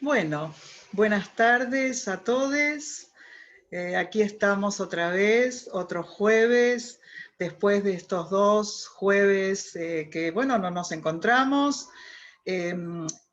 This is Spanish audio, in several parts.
Bueno, buenas tardes a todos. Aquí estamos otra vez, otro jueves, después de estos 2 jueves que, bueno, no nos encontramos.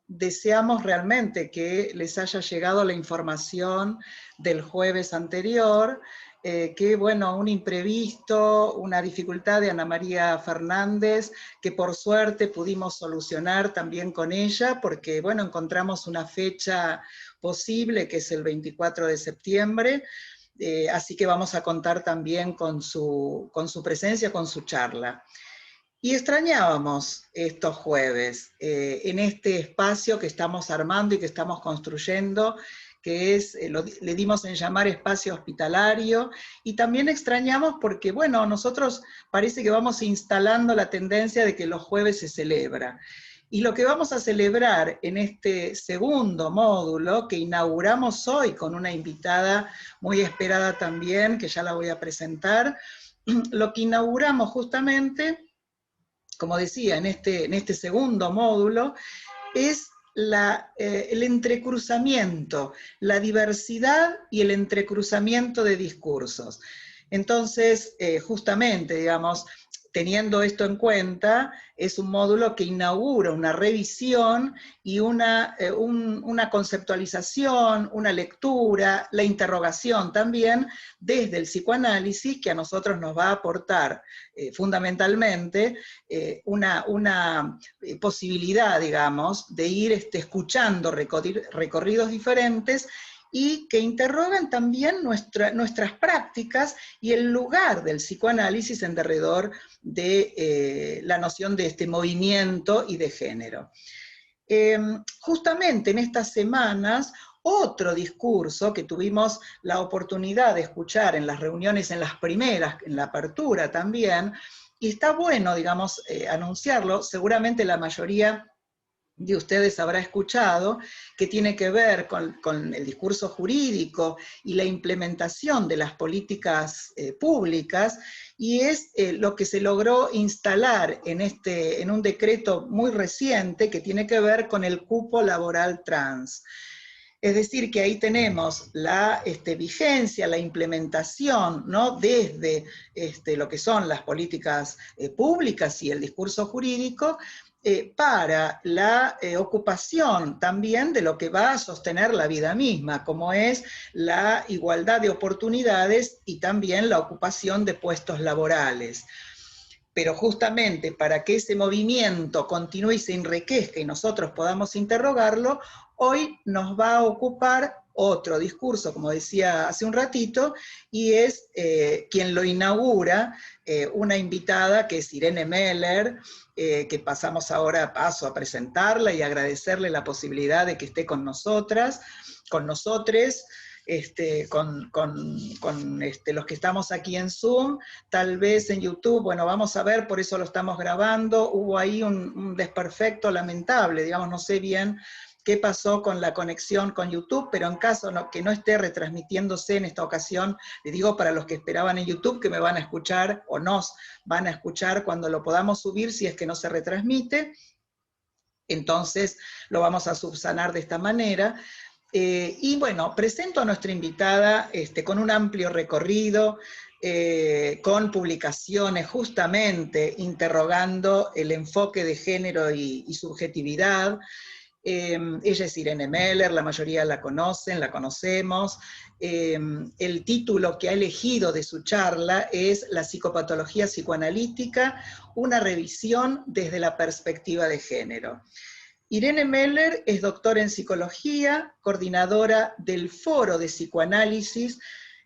Deseamos realmente que les haya llegado la información del jueves anterior, que bueno, un imprevisto, una dificultad de Ana María Fernández, que por suerte pudimos solucionar también con ella, porque bueno, encontramos una fecha posible, que es el 24 de septiembre, así que vamos a contar también con su presencia, con su charla. Y extrañábamos estos jueves, en este espacio que estamos armando y que estamos construyendo, que es, le dimos en llamar espacio hospitalario, y también extrañamos porque, bueno, nosotros parece que vamos instalando la tendencia de que los jueves se celebra. Y lo que vamos a celebrar en este segundo módulo, que inauguramos hoy con una invitada muy esperada también, que ya la voy a presentar, lo que inauguramos justamente, como decía, en este segundo módulo, es el entrecruzamiento, la diversidad y el entrecruzamiento de discursos. Entonces, justamente, digamos, teniendo esto en cuenta, es un módulo que inaugura una revisión y una conceptualización, una lectura, la interrogación también, desde el psicoanálisis, que a nosotros nos va a aportar fundamentalmente una posibilidad, digamos, de ir escuchando recorridos diferentes y que interrogan también nuestras prácticas y el lugar del psicoanálisis en derredor de la noción de este movimiento y de género. Justamente en estas semanas, otro discurso que tuvimos la oportunidad de escuchar en las reuniones, en las primeras, en la apertura también, y está bueno, digamos, anunciarlo, seguramente la mayoría de ustedes habrá escuchado, que tiene que ver con el discurso jurídico y la implementación de las políticas públicas, y es lo que se logró instalar en un decreto muy reciente que tiene que ver con el cupo laboral trans. Es decir, que ahí tenemos la vigencia, la implementación, ¿no?, desde lo que son las políticas públicas y el discurso jurídico, para la ocupación también de lo que va a sostener la vida misma, como es la igualdad de oportunidades y también la ocupación de puestos laborales. Pero justamente para que ese movimiento continúe y se enriquezca y nosotros podamos interrogarlo, hoy nos va a ocupar otro discurso, como decía hace un ratito, y es quien lo inaugura, una invitada que es Irene Meller, que pasamos ahora paso a presentarla y agradecerle la posibilidad de que esté con nosotras, con nosotres, con los que estamos aquí en Zoom, tal vez en YouTube, bueno, vamos a ver, por eso lo estamos grabando, hubo ahí un desperfecto lamentable, digamos, no sé bien qué pasó con la conexión con YouTube, pero en caso que no esté retransmitiéndose en esta ocasión, les digo para los que esperaban en YouTube que me van a escuchar o nos van a escuchar cuando lo podamos subir, si es que no se retransmite, entonces lo vamos a subsanar de esta manera. Y bueno, presento a nuestra invitada con un amplio recorrido, con publicaciones justamente interrogando el enfoque de género y subjetividad. Ella es Irene Meller, la mayoría la conocen, la conocemos. El título que ha elegido de su charla es La psicopatología psicoanalítica, una revisión desde la perspectiva de género. Irene Meller es doctora en psicología, coordinadora del Foro de Psicoanálisis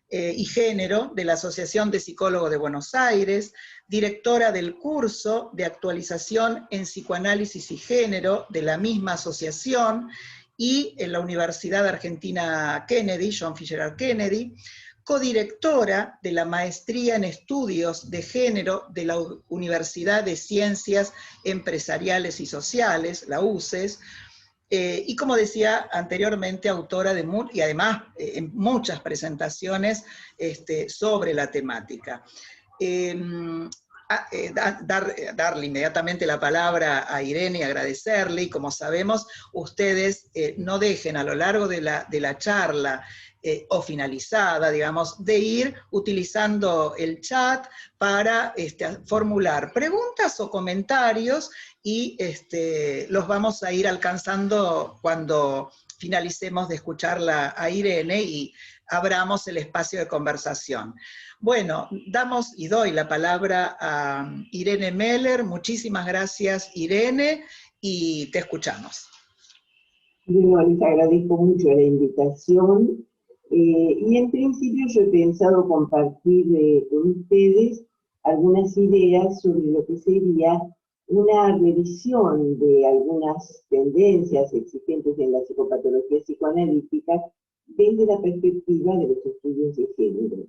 y Género de la Asociación de Psicólogos de Buenos Aires, directora del curso de actualización en psicoanálisis y género de la misma asociación y en la Universidad Argentina Kennedy, John F. Kennedy, codirectora de la Maestría en Estudios de Género de la Universidad de Ciencias Empresariales y Sociales, la UCES, y como decía anteriormente, autora de y además en muchas presentaciones sobre la temática. Darle inmediatamente la palabra a Irene y agradecerle, y como sabemos, ustedes no dejen a lo largo de la charla o finalizada, digamos, de ir utilizando el chat para formular preguntas o comentarios, y los vamos a ir alcanzando cuando finalicemos de escucharla a Irene y abramos el espacio de conversación. Bueno, damos y doy la palabra a Irene Meller. Muchísimas gracias, Irene, y te escuchamos. Bueno, les agradezco mucho la invitación y en principio yo he pensado compartir con ustedes algunas ideas sobre lo que sería una revisión de algunas tendencias existentes en la psicopatología psicoanalítica desde la perspectiva de los estudios de género.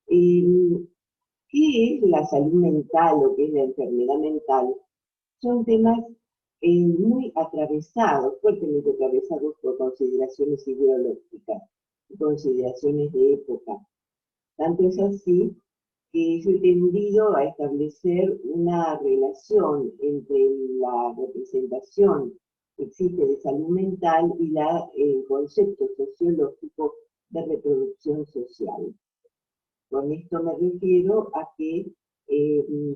¿Qué es la salud mental o qué es la enfermedad mental? Son temas muy atravesados, fuertemente atravesados por consideraciones ideológicas, consideraciones de época. Tanto es así que yo he tendido a establecer una relación entre la representación que existe de salud mental y el concepto sociológico de reproducción social. Con esto me refiero a que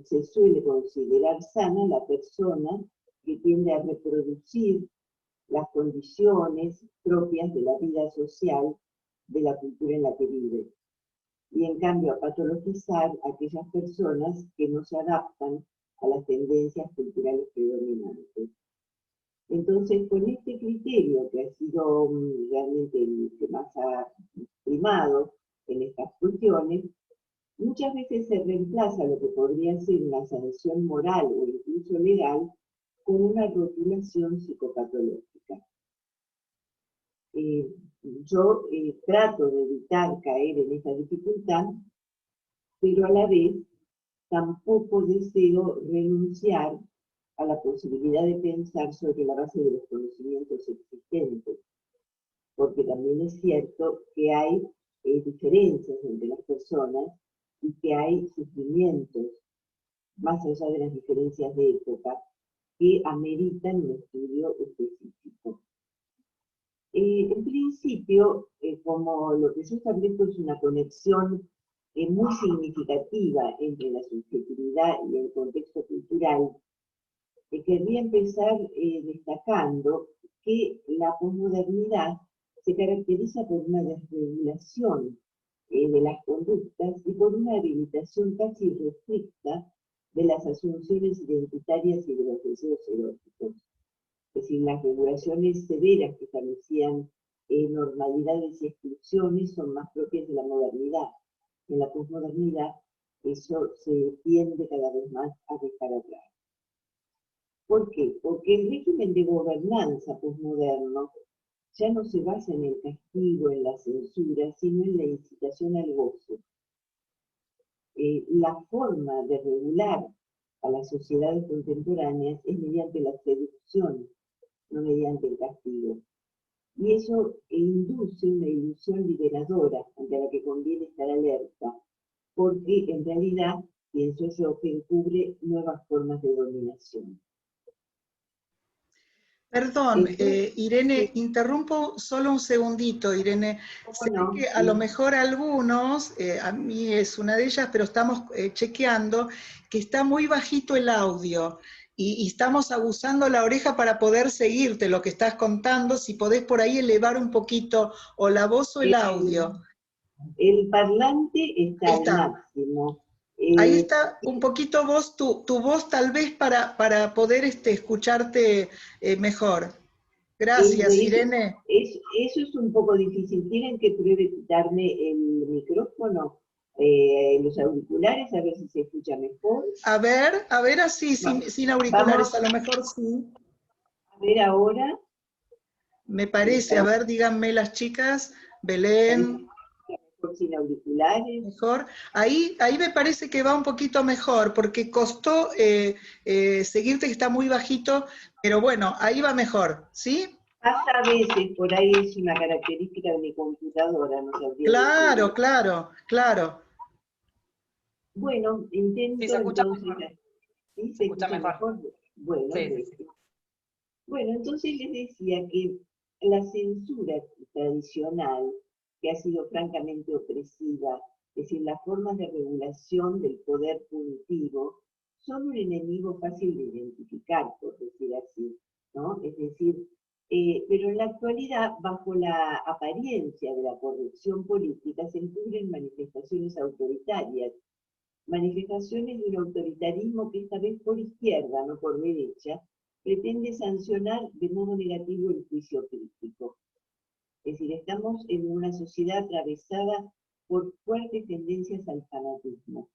se suele considerar sana la persona que tiende a reproducir las condiciones propias de la vida social de la cultura en la que vive. Y en cambio a patologizar a aquellas personas que no se adaptan a las tendencias culturales predominantes. Entonces, con este criterio, que ha sido realmente el que más ha primado en estas cuestiones, muchas veces se reemplaza lo que podría ser una sanción moral o incluso legal con una rotulación psicopatológica. Yo trato de evitar caer en esta dificultad, pero a la vez tampoco deseo renunciar a la posibilidad de pensar sobre la base de los conocimientos existentes, porque también es cierto que hay diferencias entre las personas y que hay sufrimientos, más allá de las diferencias de época, que ameritan un estudio específico. En principio, como lo que yo establezco es una conexión muy significativa entre la subjetividad y el contexto cultural, querría empezar destacando que la posmodernidad se caracteriza por una desregulación de las conductas y por una habilitación casi irrestricta de las asunciones identitarias y de los deseos eróticos. Es decir, las regulaciones severas que establecían normalidades y exclusiones son más propias de la modernidad. En la posmodernidad eso se tiende cada vez más a dejar atrás. ¿Por qué? Porque el régimen de gobernanza posmoderno ya no se basa en el castigo, en la censura, sino en la incitación al goce. La forma de regular a las sociedades contemporáneas es mediante la seducción, no mediante el castigo. Y eso induce una ilusión liberadora ante la que conviene estar alerta, porque en realidad, pienso yo, que encubre nuevas formas de dominación. Perdón, Irene, interrumpo solo un segundito, Irene. Sé no? que a lo mejor algunos, a mí es una de ellas, pero estamos chequeando que está muy bajito el audio y estamos abusando la oreja para poder seguirte lo que estás contando, si podés por ahí elevar un poquito o la voz o el audio. El parlante está Ahí al está. máximo. Ahí está un poquito vos, tu voz tal vez para poder escucharte mejor. Gracias, Irene. Eso es un poco difícil. ¿Quieren que pruebe quitarme el micrófono, los auriculares, a ver si se escucha mejor? A ver así, sin auriculares, Vamos a lo mejor sí. a ver ahora. Me parece, a ver, díganme las chicas, Belén, Mejor sin auriculares. mejor. Ahí me parece que va un poquito mejor, porque costó seguirte, que está muy bajito, pero bueno, ahí va mejor, ¿sí? Pasa a veces, por ahí es una característica de mi computadora, no sabría Claro, decirlo. claro, claro. Bueno, Sí, se intento escucha entonces. mejor. ¿Sí? Se ¿Se escucha escucha mejor. mejor? Bueno, Sí, sí, sí. bueno, entonces les decía que la censura tradicional, que ha sido francamente opresiva, es decir, las formas de regulación del poder punitivo, son un enemigo fácil de identificar, por decir así, ¿no? Es decir, pero en la actualidad, bajo la apariencia de la corrección política, se encubren manifestaciones autoritarias, manifestaciones de un autoritarismo que esta vez por izquierda, no por derecha, pretende sancionar de modo negativo el juicio crítico. Es decir, estamos en una sociedad atravesada por fuertes tendencias al fanatismo.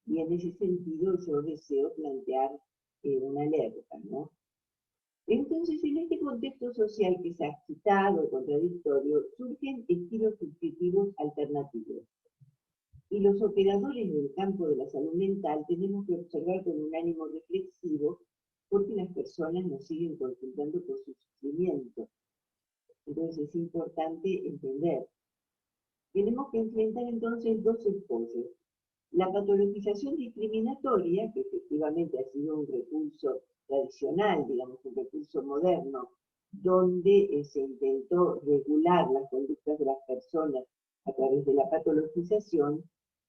Y en ese sentido yo deseo plantear una alerta, ¿no? Entonces, en este contexto social que se ha agitado y contradictorio, surgen estilos subjetivos alternativos. Y los operadores del campo de la salud mental tenemos que observar con un ánimo reflexivo porque las personas nos siguen consultando por su sufrimiento. Entonces es importante entender. Tenemos que enfrentar entonces dos escollos. La patologización discriminatoria, que efectivamente ha sido un recurso tradicional, digamos, un recurso moderno, donde se intentó regular las conductas de las personas a través de la patologización,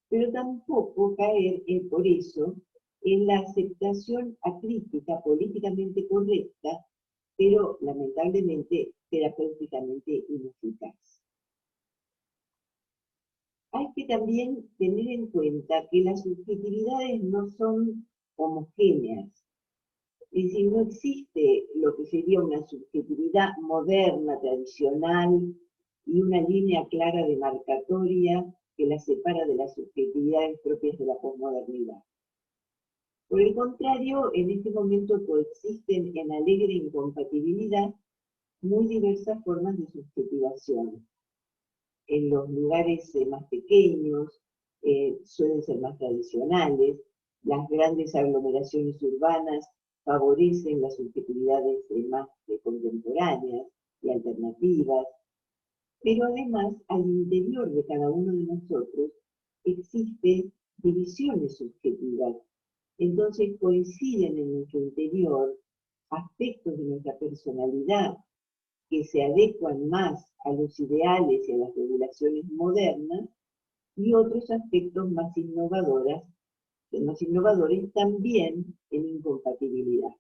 pero tampoco caer por eso en la aceptación acrítica políticamente correcta, pero lamentablemente terapéuticamente ineficaz. Hay que también tener en cuenta que las subjetividades no son homogéneas. Es decir, no existe lo que sería una subjetividad moderna, tradicional, y una línea clara demarcatoria que la separa de las subjetividades propias de la posmodernidad. Por el contrario, en este momento coexisten en alegre incompatibilidad muy diversas formas de subjetivación. En los lugares más pequeños suelen ser más tradicionales, las grandes aglomeraciones urbanas favorecen las subjetividades más contemporáneas y alternativas, pero además al interior de cada uno de nosotros existen divisiones subjetivas. Entonces coinciden en nuestro interior aspectos de nuestra personalidad que se adecuan más a los ideales y a las regulaciones modernas y otros aspectos más innovadores también en incompatibilidad.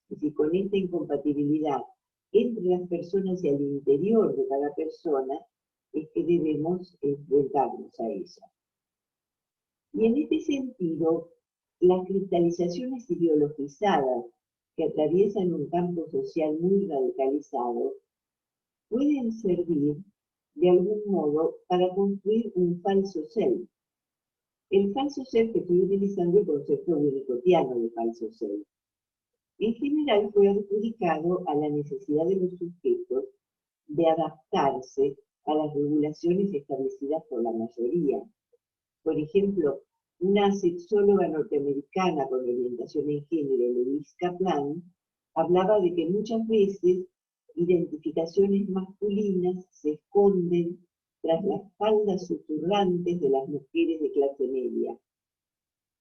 Es decir, con esta incompatibilidad entre las personas y al interior de cada persona es que debemos enfrentarnos a ella. Y en este sentido, las cristalizaciones ideologizadas que atraviesan un campo social muy radicalizado pueden servir de algún modo para construir un falso self. El falso self, que estoy utilizando el concepto winnicottiano de falso self, en general fue adjudicado a la necesidad de los sujetos de adaptarse a las regulaciones establecidas por la mayoría. Por ejemplo, una sexóloga norteamericana con orientación en género, Louise Kaplan, hablaba de que muchas veces identificaciones masculinas se esconden tras las faldas susurrantes de las mujeres de clase media.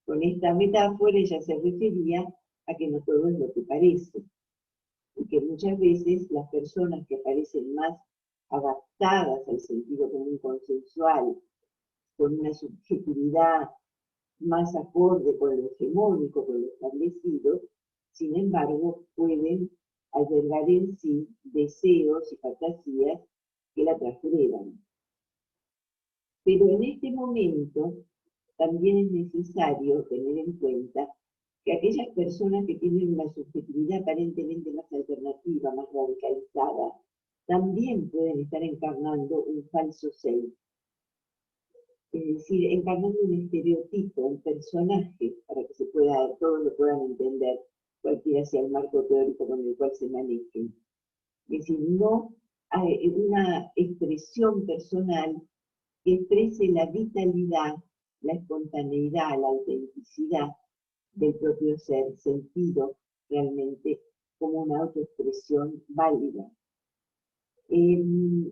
Con esta metáfora ella se refería a que no todo es lo que parece, y que muchas veces las personas que parecen más adaptadas al sentido común consensual, con una subjetividad más acorde con lo hegemónico, con lo establecido, sin embargo, pueden albergar en sí deseos y fantasías que la trasgredan. Pero en este momento también es necesario tener en cuenta que aquellas personas que tienen una subjetividad aparentemente más alternativa, más radicalizada, también pueden estar encarnando un falso self. Es decir, encarnando un estereotipo, un personaje, para que todos lo puedan entender, cualquiera sea el marco teórico con el cual se manejen. Es decir, no hay una expresión personal que exprese la vitalidad, la espontaneidad, la autenticidad del propio ser, sentido realmente como una autoexpresión válida.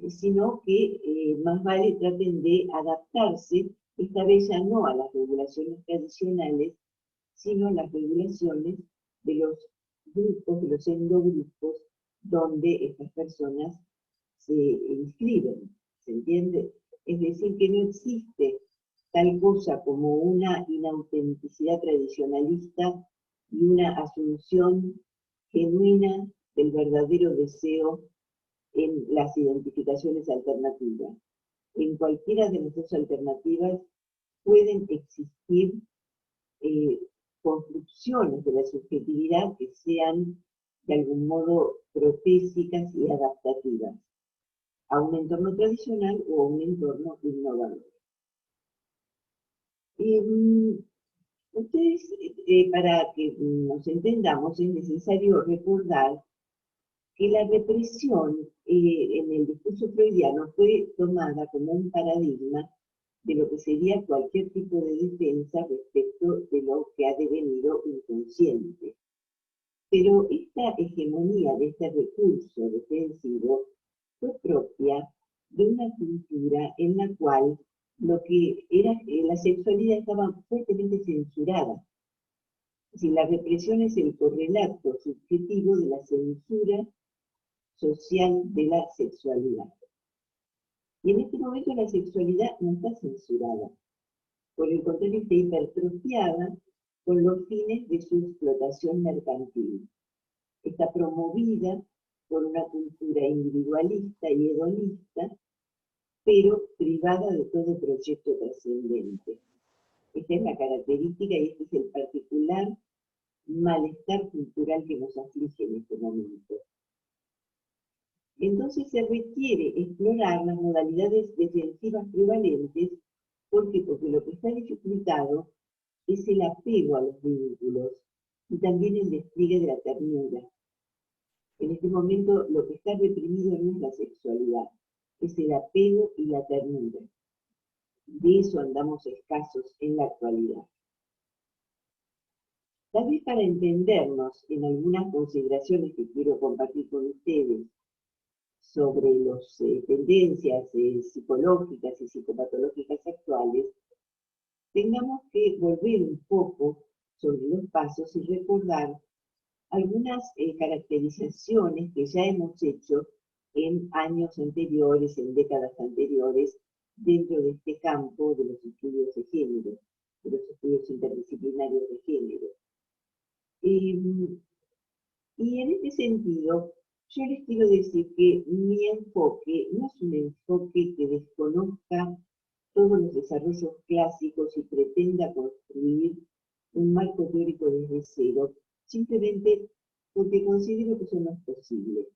Sino que más vale traten de adaptarse, esta vez ya no a las regulaciones tradicionales, sino a las regulaciones de los grupos, de los endogrupos, donde estas personas se inscriben, ¿se entiende? Es decir, que no existe tal cosa como una inautenticidad tradicionalista y una asunción genuina del verdadero deseo en las identificaciones alternativas. En cualquiera de las dos alternativas pueden existir construcciones de la subjetividad que sean de algún modo protésicas y adaptativas a un entorno tradicional o a un entorno innovador. Ustedes, para que nos entendamos, es necesario recordar que la represión en el discurso freudiano fue tomada como un paradigma de lo que sería cualquier tipo de defensa respecto de lo que ha devenido inconsciente. Pero esta hegemonía de este recurso defensivo fue propia de una cultura en la cual lo que era la sexualidad estaba fuertemente censurada. Es decir, la represión es el correlato subjetivo de la censura social de la sexualidad. Y en este momento la sexualidad no está censurada, por el contrario está hipertrofiada con los fines de su explotación mercantil. Está promovida por una cultura individualista y hedonista, pero privada de todo proyecto trascendente. Esta es la característica y este es el particular malestar cultural que nos aflige en este momento. Entonces se requiere explorar las modalidades defensivas prevalentes. ¿Por qué? Porque lo que está dificultado es el apego a los vínculos y también el despliegue de la ternura. En este momento lo que está reprimido no es la sexualidad, es el apego y la ternura. De eso andamos escasos en la actualidad. Tal vez para entendernos en algunas consideraciones que quiero compartir con ustedes sobre las tendencias psicológicas y psicopatológicas actuales, tengamos que volver un poco sobre los pasos y recordar algunas caracterizaciones que ya hemos hecho en años anteriores, en décadas anteriores, dentro de este campo de los estudios de género, de los estudios interdisciplinarios de género. Y en este sentido, yo les quiero decir que mi enfoque no es un enfoque que desconozca todos los desarrollos clásicos y pretenda construir un marco teórico desde cero, simplemente porque considero que eso no es posible.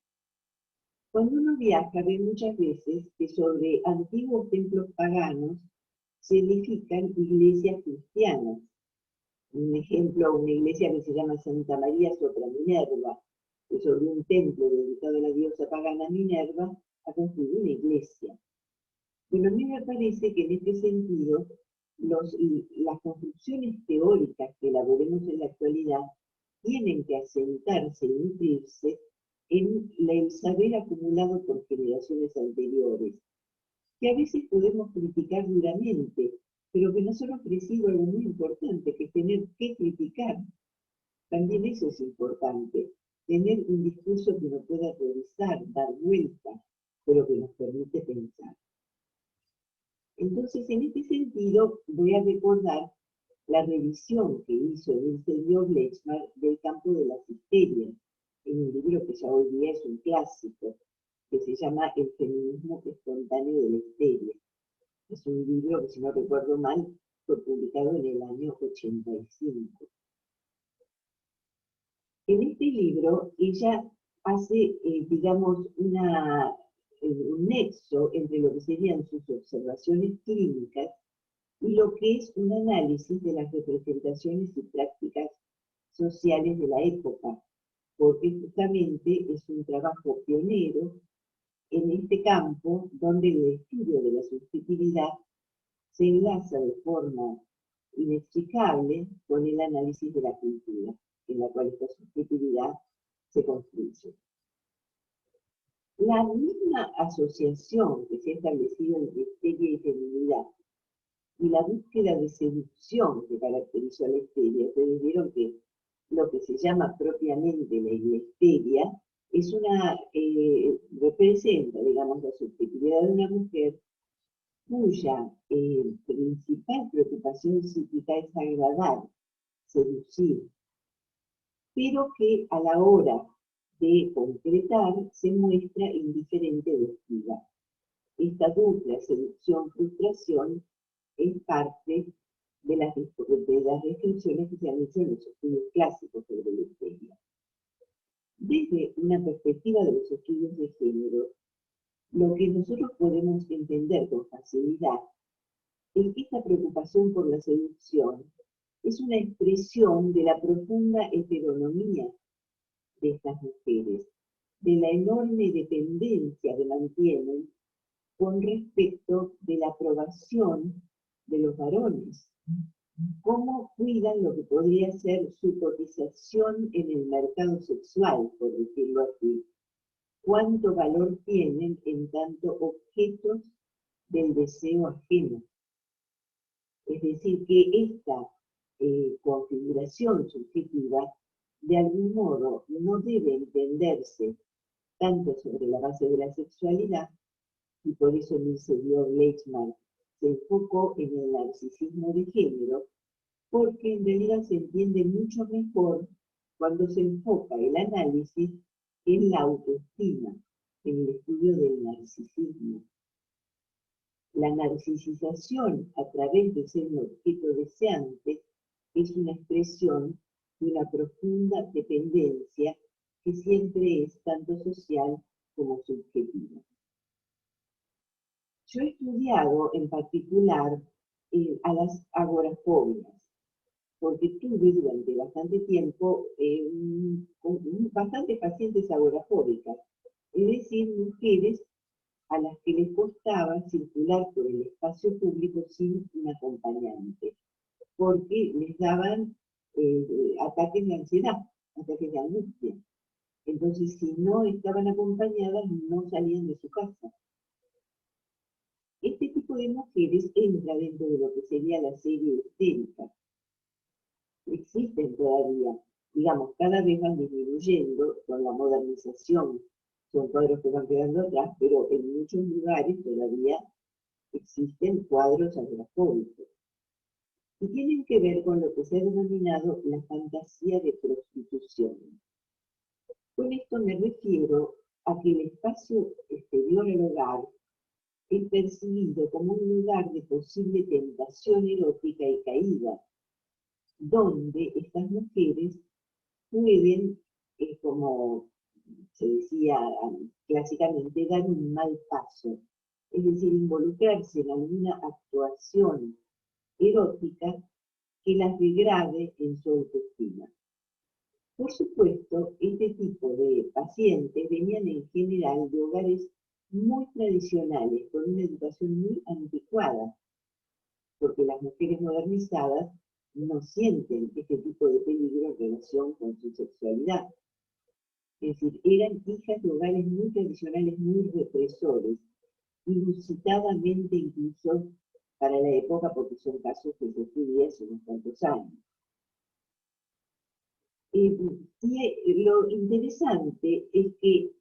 Cuando uno viaja, ve muchas veces que sobre antiguos templos paganos se edifican iglesias cristianas. Un ejemplo, una iglesia que se llama Santa María sopra Minerva, que sobre un templo dedicado a la diosa pagana Minerva ha construido una iglesia. Bueno, a mí me parece que en este sentido las construcciones teóricas que elaboremos en la actualidad tienen que asentarse y nutrirse en el saber acumulado por generaciones anteriores, que a veces podemos criticar duramente, pero que nos han ofrecido algo muy importante, que es tener que criticar. También eso es importante, tener un discurso que uno pueda revisar, dar vuelta, pero que nos permite pensar. Entonces, en este sentido, voy a recordar la revisión que hizo Wilhelm Blechner del campo de las histerias, en un libro que ya hoy día es un clásico, que se llama El feminismo espontáneo de la histeria. Es un libro que, si no recuerdo mal, fue publicado en el año 85. En este libro, ella hace, digamos, un nexo entre lo que serían sus observaciones clínicas y lo que es un análisis de las representaciones y prácticas sociales de la época, porque justamente es un trabajo pionero en este campo donde el estudio de la subjetividad se enlaza de forma inextricable con el análisis de la cultura, en la cual esta subjetividad se construye. La misma asociación que se ha establecido entre histeria y feminidad y la búsqueda de seducción que caracterizó a la histeria, ustedes vieron que lo que se llama propiamente la histeria es representa, digamos, la subjetividad de una mujer cuya principal preocupación psíquica es agradar, seducir, pero que a la hora de concretar se muestra indiferente o esquiva. Esta dupla seducción-frustración es parte de las descripciones que se han hecho en los estudios clásicos sobre la histeria. Desde una perspectiva de los estudios de género, lo que nosotros podemos entender con facilidad es que esta preocupación por la seducción es una expresión de la profunda heteronomía de estas mujeres, de la enorme dependencia que mantienen con respecto de la aprobación de los varones, cómo cuidan lo que podría ser su cotización en el mercado sexual, por decirlo así, cuánto valor tienen en tanto objetos del deseo ajeno. Es decir, que esta configuración subjetiva, de algún modo, no debe entenderse tanto sobre la base de la sexualidad, y por eso el señor Lechman se enfocó en el narcisismo de género, porque en realidad se entiende mucho mejor cuando se enfoca el análisis en la autoestima, en el estudio del narcisismo. La narcisización a través de ser un objeto deseante es una expresión de una profunda dependencia que siempre es tanto social como subjetiva. Yo he estudiado en particular a las agorafobias, porque tuve durante bastante tiempo bastantes pacientes agorafóbicas, es decir, mujeres a las que les costaba circular por el espacio público sin un acompañante, porque les daban ataques de ansiedad, ataques de angustia. Entonces, si no estaban acompañadas, no salían de su casa. Este tipo de mujeres entra dentro de lo que sería la serie histérica. Existen todavía, digamos, cada vez van disminuyendo con la modernización. Son cuadros que van quedando atrás, pero en muchos lugares todavía existen cuadros agorafóbicos. Y tienen que ver con lo que se ha denominado la fantasía de prostitución. Con esto me refiero a que el espacio exterior al hogar es percibido como un lugar de posible tentación erótica y caída, donde estas mujeres pueden, como se decía clásicamente, dar un mal paso, es decir, involucrarse en alguna actuación erótica que las degrade en su autoestima. Por supuesto, este tipo de pacientes venían en general de hogares muy tradicionales, con una educación muy anticuada, porque las mujeres modernizadas no sienten este tipo de peligro en relación con su sexualidad. Es decir, eran hijas de hogares muy tradicionales, muy represores, inusitadamente incluso para la época, porque son casos que se estudian hace unos cuantos años. Y lo interesante es que,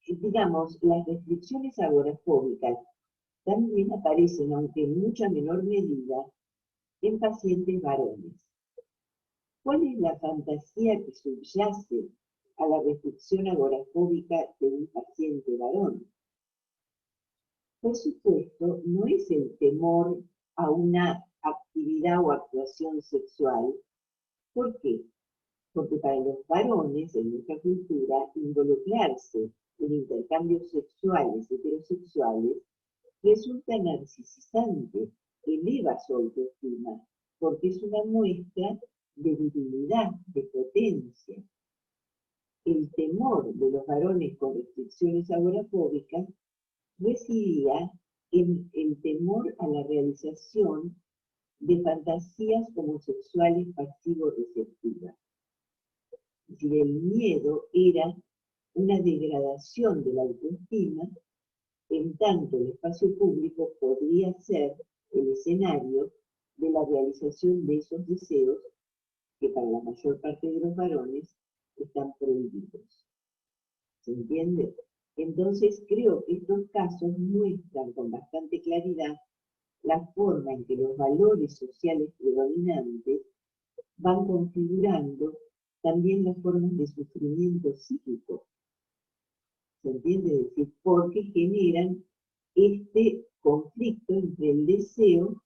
digamos, las restricciones agorafóbicas también aparecen, aunque en mucha menor medida, en pacientes varones. ¿Cuál es la fantasía que subyace a la restricción agorafóbica de un paciente varón? Por supuesto, no es el temor a una actividad o actuación sexual. ¿Por qué? Porque para los varones, en nuestra cultura, involucrarse en intercambios sexuales, heterosexuales, resulta narcisizante, eleva su autoestima, porque es una muestra de virilidad, de potencia. El temor de los varones con restricciones agorafóbicas residía en el temor a la realización de fantasías homosexuales pasivo-receptivas. Es decir, el miedo era una degradación de la autoestima, en tanto el espacio público podría ser el escenario de la realización de esos deseos que para la mayor parte de los varones están prohibidos. ¿Se entiende? Entonces creo que estos casos muestran con bastante claridad la forma en que los valores sociales predominantes van configurando también las formas de sufrimiento psíquico. ¿Se entiende? Es decir, porque generan este conflicto entre el deseo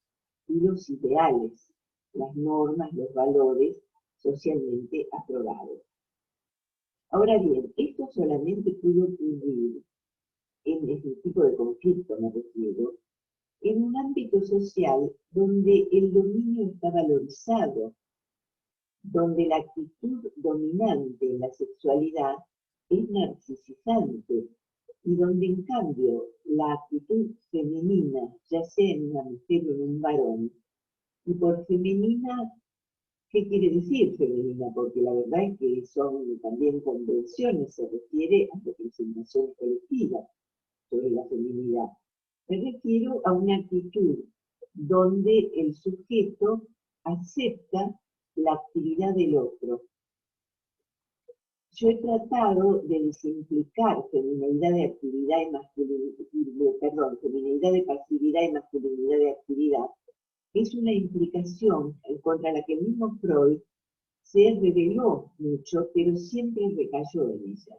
y los ideales, las normas, los valores socialmente aprobados. Ahora bien, esto solamente pudo ocurrir en este tipo de conflicto, me refiero, en un ámbito social donde el dominio está valorizado, donde la actitud dominante en la sexualidad es narcisizante y donde en cambio la actitud femenina, ya sea en una mujer o en un varón, y por femenina, ¿qué quiere decir femenina? Porque la verdad es que son también convenciones, se refiere a representaciones colectivas sobre la feminidad. Me refiero a una actitud donde el sujeto acepta la actividad del otro. Yo he tratado de desimplicar feminidad de actividad y masculinidad, feminidad de pasividad y masculinidad de actividad. Es una implicación contra la que el mismo Freud se rebeló mucho, pero siempre recayó en ella.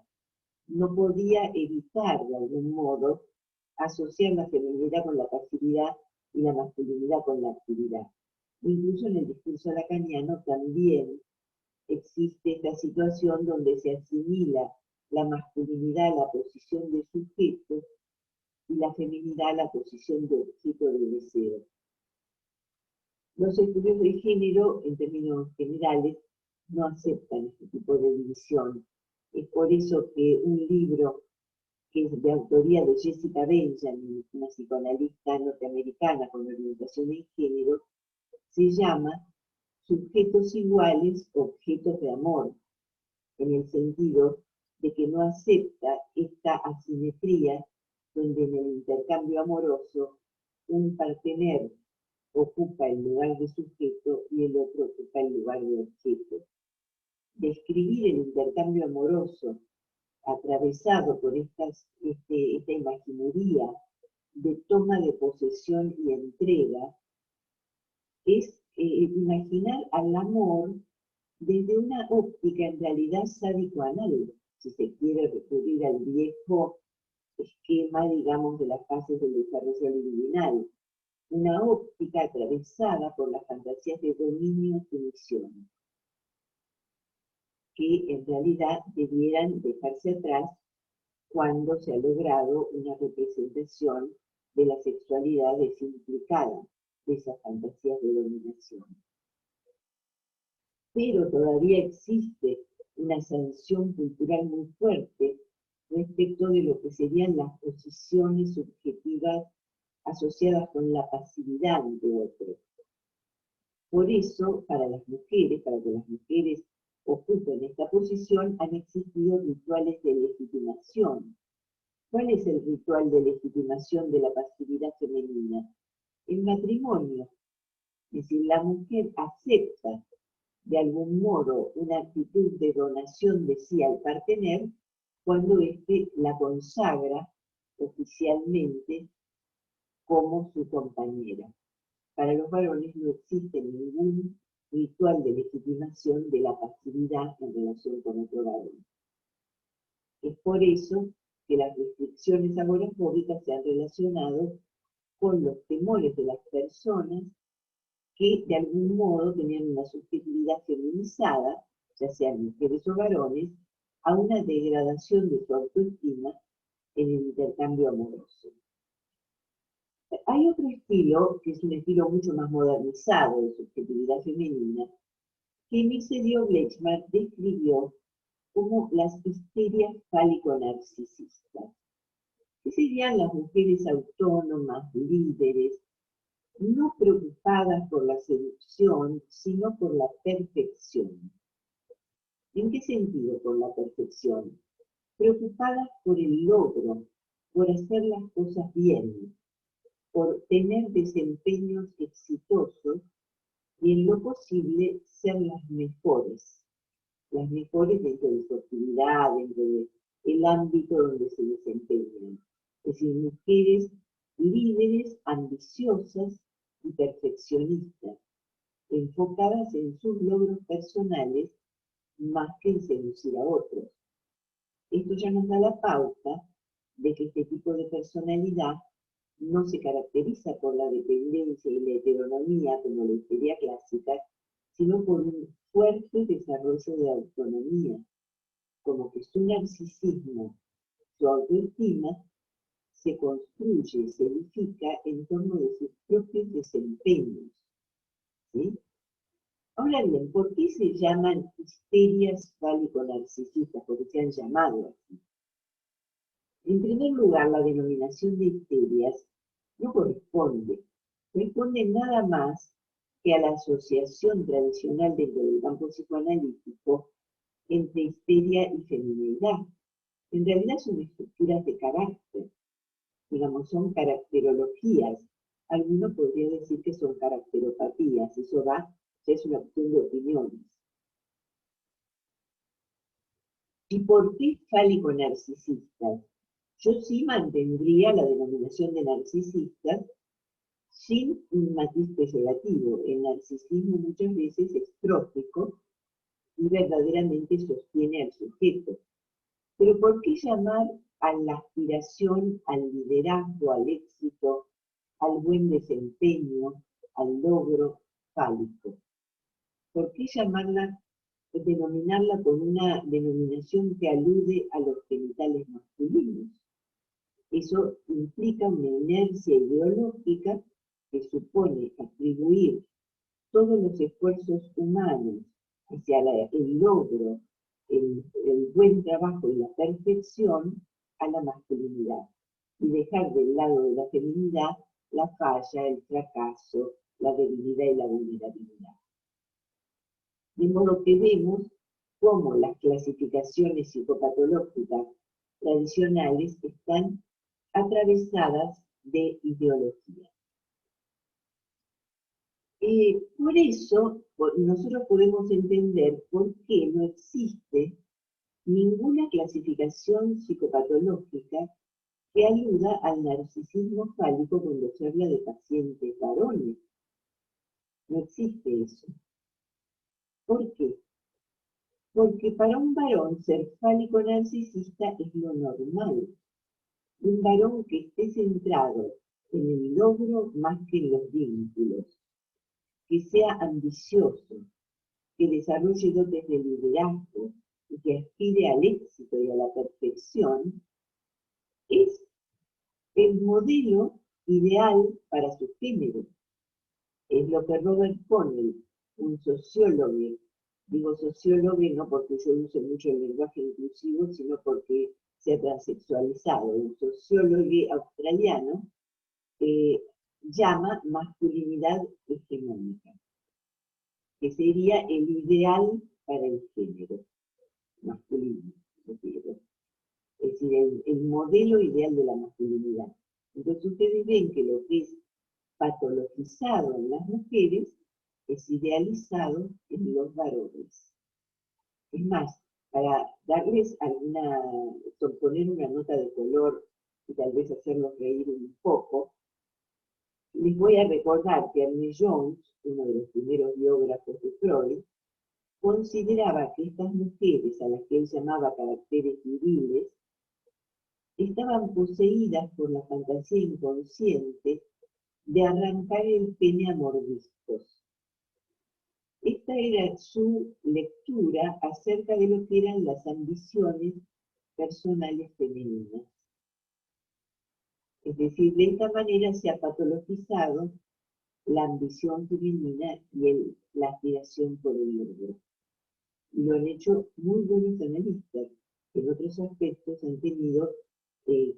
No podía evitar, de algún modo, asociar la feminidad con la pasividad y la masculinidad con la actividad. Incluso en el discurso lacaniano también existe esta situación donde se asimila la masculinidad a la posición de sujeto y la feminidad a la posición de objeto de deseo. Los estudios de género, en términos generales, no aceptan este tipo de división. Es por eso que un libro que es de autoría de Jessica Benjamin, una psicoanalista norteamericana con orientación en género, se llama Sujetos iguales, objetos de amor, en el sentido de que no acepta esta asimetría donde en el intercambio amoroso un partener ocupa el lugar de sujeto y el otro ocupa el lugar de objeto. Describir el intercambio amoroso atravesado por esta imaginería de toma de posesión y entrega es imaginar al amor desde una óptica en realidad sádico-anal, si se quiere recurrir al viejo esquema, digamos, de las fases del desarrollo libidinal, una óptica atravesada por las fantasías de dominio y sumisión, que en realidad debieran dejarse atrás cuando se ha logrado una representación de la sexualidad desimplicada de esas fantasías de dominación. Pero todavía existe una sanción cultural muy fuerte respecto de lo que serían las posiciones subjetivas asociadas con la pasividad de otro. Por eso, para que las mujeres ocupen esta posición, han existido rituales de legitimación. ¿Cuál es el ritual de legitimación de la pasividad femenina? El matrimonio. Es decir, la mujer acepta de algún modo una actitud de donación de sí al partener cuando éste la consagra oficialmente como su compañera. Para los varones no existe ningún ritual de legitimación de la pasividad en relación con otro varón. Es por eso que las restricciones agorafóbicas se han relacionado con los temores de las personas que de algún modo tenían una subjetividad feminizada, ya sean mujeres o varones, a una degradación de su autoestima en el intercambio amoroso. Hay otro estilo, que es un estilo mucho más modernizado de subjetividad femenina, que Emisedio Blechman describió como las histerias fálico-narcisistas, que serían las mujeres autónomas, líderes, no preocupadas por la seducción, sino por la perfección. ¿En qué sentido por la perfección? Preocupadas por el logro, por hacer las cosas bien, por tener desempeños exitosos y en lo posible ser las mejores dentro de su actividad, dentro del ámbito donde se desempeñan. Es decir, mujeres líderes, ambiciosas y perfeccionistas, enfocadas en sus logros personales más que en seducir a otros. Esto ya nos da la pauta de que este tipo de personalidad no se caracteriza por la dependencia y la heteronomía como la histeria clásica, sino por un fuerte desarrollo de autonomía, como que su narcisismo, su autoestima, se construye, se edifica en torno de sus propios desempeños. ¿Sí? Ahora bien, ¿por qué se llaman histerias fálico-narcisistas? Porque se han llamado así. En primer lugar, la denominación de histerias no corresponde nada más que a la asociación tradicional dentro del campo psicoanalítico entre histeria y feminidad. En realidad son estructuras de carácter, digamos, son caracterologías. Alguno podría decir que son caracteropatías, eso ya es una cuestión de opiniones. ¿Y por qué fálico-narcisistas? Yo sí mantendría la denominación de narcisistas sin un matiz peyorativo. El narcisismo muchas veces es trófico y verdaderamente sostiene al sujeto. Pero ¿por qué llamar a la aspiración, al liderazgo, al éxito, al buen desempeño, al logro fálico? ¿Por qué denominarla con una denominación que alude a los genitales masculinos? Eso implica una inercia ideológica que supone atribuir todos los esfuerzos humanos hacia el logro, el buen trabajo y la perfección a la masculinidad y dejar del lado de la feminidad la falla, el fracaso, la debilidad y la vulnerabilidad. De modo que vemos cómo las clasificaciones psicopatológicas tradicionales están atravesadas de ideología. Por eso, nosotros podemos entender por qué no existe ninguna clasificación psicopatológica que aluda al narcisismo fálico cuando se habla de pacientes varones. No existe eso. ¿Por qué? Porque para un varón ser fálico narcisista es lo normal. Un varón que esté centrado en el logro más que en los vínculos, que sea ambicioso, que desarrolle dotes de liderazgo y que aspire al éxito y a la perfección, es el modelo ideal para su género. Es lo que Robert Connell, un sociólogo, digo sociólogo no porque yo use mucho el lenguaje inclusivo, sino porque se ha transexualizado, un sociólogo australiano, llama masculinidad hegemónica. que sería el ideal para el género masculino, refiero. Es decir, el modelo ideal de la masculinidad. Entonces ustedes ven que lo que es patologizado en las mujeres es idealizado en los varones. Es más, para darles poner una nota de color y tal vez hacerlos reír un poco, les voy a recordar que Ernest Jones, uno de los primeros biógrafos de Freud, consideraba que estas mujeres, a las que él llamaba caracteres viriles, estaban poseídas por la fantasía inconsciente de arrancar el pene a mordiscos. Esta era su lectura acerca de lo que eran las ambiciones personales femeninas. Es decir, de esta manera se ha patologizado la ambición femenina y la aspiración por el logro. Y lo han hecho muy buenos analistas, que en otros aspectos han tenido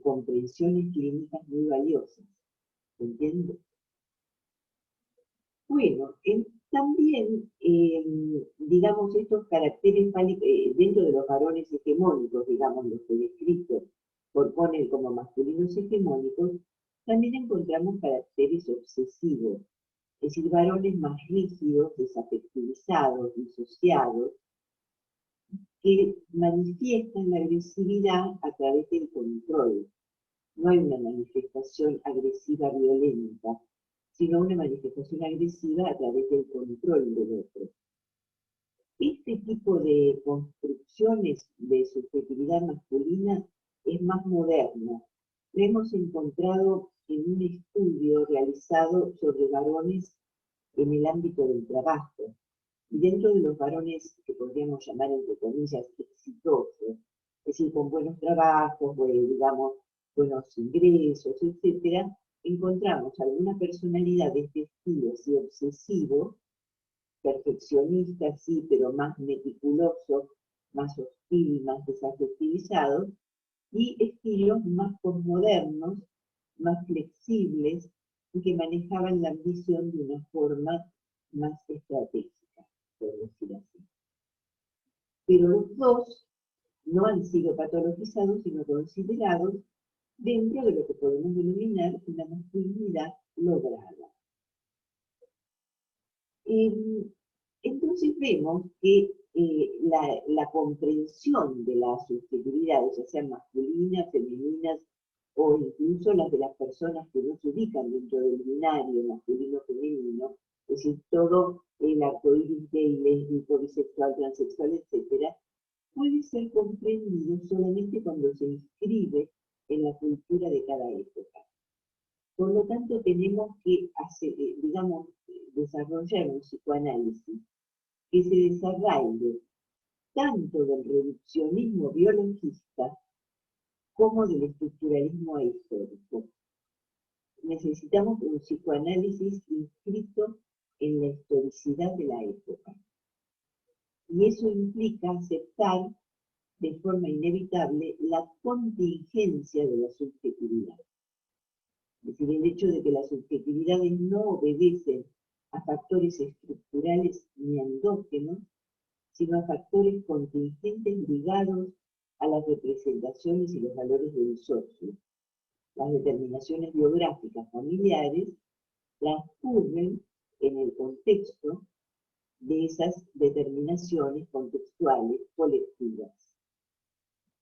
comprensiones clínicas muy valiosas. ¿Entiendes? Bueno, también, digamos, estos caracteres dentro de los varones hegemónicos, digamos, los que descritos por Connell como masculinos hegemónicos, también encontramos caracteres obsesivos, es decir, varones más rígidos, desafectivizados, disociados, que manifiestan la agresividad a través del control. No hay una manifestación agresiva violenta, sino una manifestación agresiva a través del control del otro. Este tipo de construcciones de subjetividad masculina es más moderno. Lo hemos encontrado en un estudio realizado sobre varones en el ámbito del trabajo. Y dentro de los varones que podríamos llamar, entre comillas, exitosos, es decir, con buenos trabajos, digamos, buenos ingresos, etc., encontramos alguna personalidad de este estilo, así obsesivo, perfeccionista, sí, pero más meticuloso, más hostil, más desafectivizado, y estilos más posmodernos, más flexibles, y que manejaban la ambición de una forma más estratégica, por decir así. Pero los dos no han sido patologizados, sino considerados dentro de lo que podemos denominar una masculinidad lograda. Entonces vemos que la comprensión de las subjetividades, ya sean masculinas, femeninas, o incluso las de las personas que no se ubican dentro del binario masculino-femenino, es decir, todo el arcoíris gay, lésbico, bisexual, transexual, etc., puede ser comprendido solamente cuando se inscribe en la cultura de cada época. Por lo tanto, tenemos que desarrollar un psicoanálisis que se desarrolle tanto del reduccionismo biologista como del estructuralismo histórico. Necesitamos un psicoanálisis inscrito en la historicidad de la época. Y eso implica aceptar de forma inevitable la contingencia de la subjetividad. Es decir, el hecho de que las subjetividades no obedecen a factores estructurales ni endógenos, sino a factores contingentes ligados a las representaciones y los valores del socio. Las determinaciones biográficas familiares transcurren en el contexto de esas determinaciones contextuales colectivas.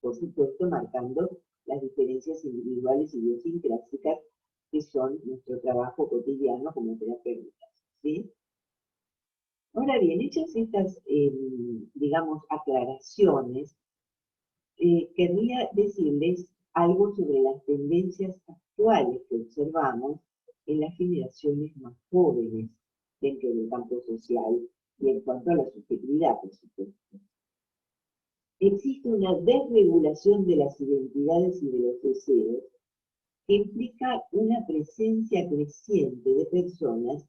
Por supuesto, marcando las diferencias individuales y idiosincrásicas que son nuestro trabajo cotidiano como terapeutas, ¿sí? Ahora bien, hechas estas, digamos, aclaraciones, querría decirles algo sobre las tendencias actuales que observamos en las generaciones más jóvenes dentro del campo social y en cuanto a la subjetividad, por supuesto. Existe una desregulación de las identidades y de los deseos que implica una presencia creciente de personas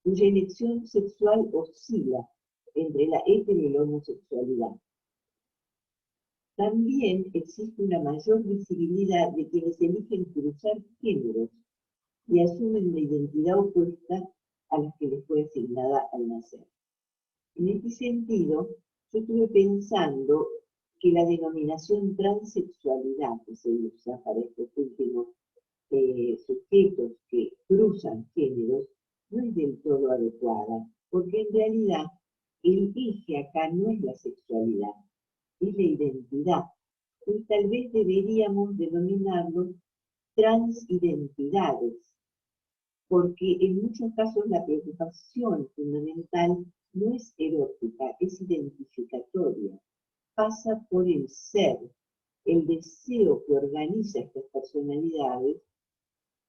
cuya elección sexual oscila entre la hetero y la homosexualidad. También existe una mayor visibilidad de quienes eligen cruzar géneros y asumen la identidad opuesta a la que les fue asignada al nacer. En este sentido, yo estuve pensando que la denominación transexualidad que se usa para estos últimos sujetos que cruzan géneros no es del todo adecuada, porque en realidad el eje acá no es la sexualidad, es la identidad. Y tal vez deberíamos denominarlo transidentidades, porque en muchos casos la preocupación fundamental no es erótica, es identificatoria. Pasa por el ser, el deseo que organiza estas personalidades,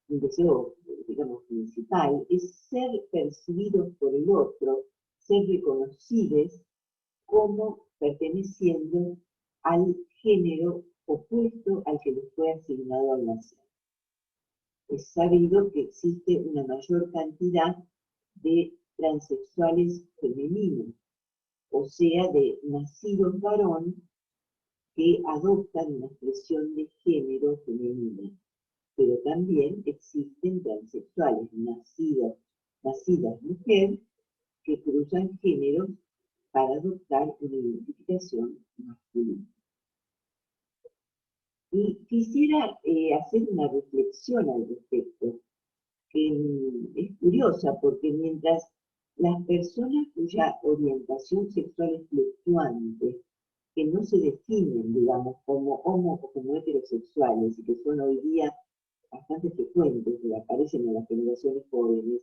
un deseo, digamos, principal, es ser percibidos por el otro, ser reconocidos como perteneciendo al género opuesto al que les fue asignado al nacer. Es sabido que existe una mayor cantidad de transexuales femeninos, o sea, de nacidos varón que adoptan una expresión de género femenina. Pero también existen transexuales nacidas mujer que cruzan géneros para adoptar una identificación masculina. Y quisiera hacer una reflexión al respecto, que es curiosa porque mientras las personas cuya orientación sexual es fluctuante, que no se definen, digamos, como homo o como heterosexuales, y que son hoy día bastante frecuentes, que aparecen en las generaciones jóvenes,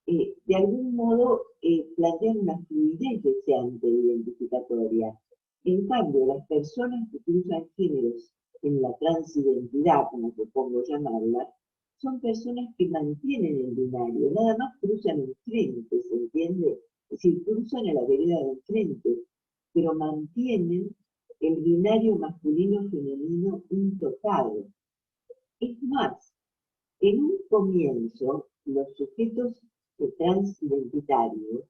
de algún modo plantean una fluidez deseante identificatoria. En cambio, las personas que cruzan géneros en la transidentidad, como propongo llamarla, son personas que mantienen el binario, nada más cruzan enfrente, ¿se entiende? Es decir, cruzan a la vereda de enfrente, pero mantienen el binario masculino-femenino intocado. Es más, en un comienzo, los sujetos transidentitarios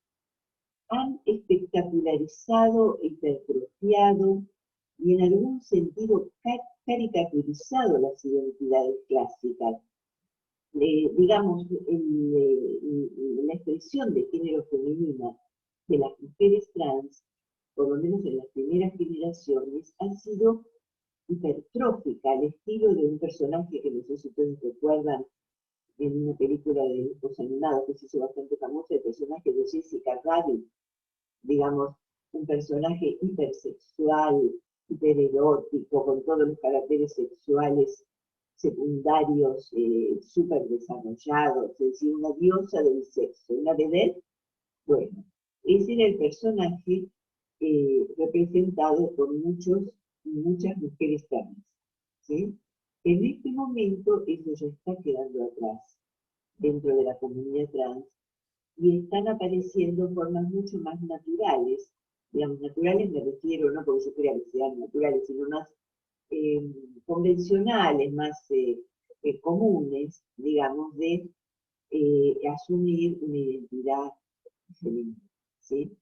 han espectacularizado, hipertrofiado y en algún sentido caricaturizado las identidades clásicas. Digamos, la expresión de género femenina de las mujeres trans, por lo menos en las primeras generaciones, ha sido hipertrófica, al estilo de un personaje que no sé si ustedes recuerdan en una película de dibujos animados que se hizo bastante famosa, el personaje de Jessica Rabbit, digamos, un personaje hipersexual, hipererótico, con todos los caracteres sexuales secundarios súper desarrollados, es decir, una diosa del sexo, una vedette. Bueno, ese era el personaje representado por muchas mujeres trans, ¿sí? En este momento eso ya está quedando atrás dentro de la comunidad trans y están apareciendo formas mucho más naturales. Digamos, naturales me refiero, no porque yo crea que sean naturales, sino más convencionales, más comunes, digamos, de asumir una identidad femenina, ¿sí?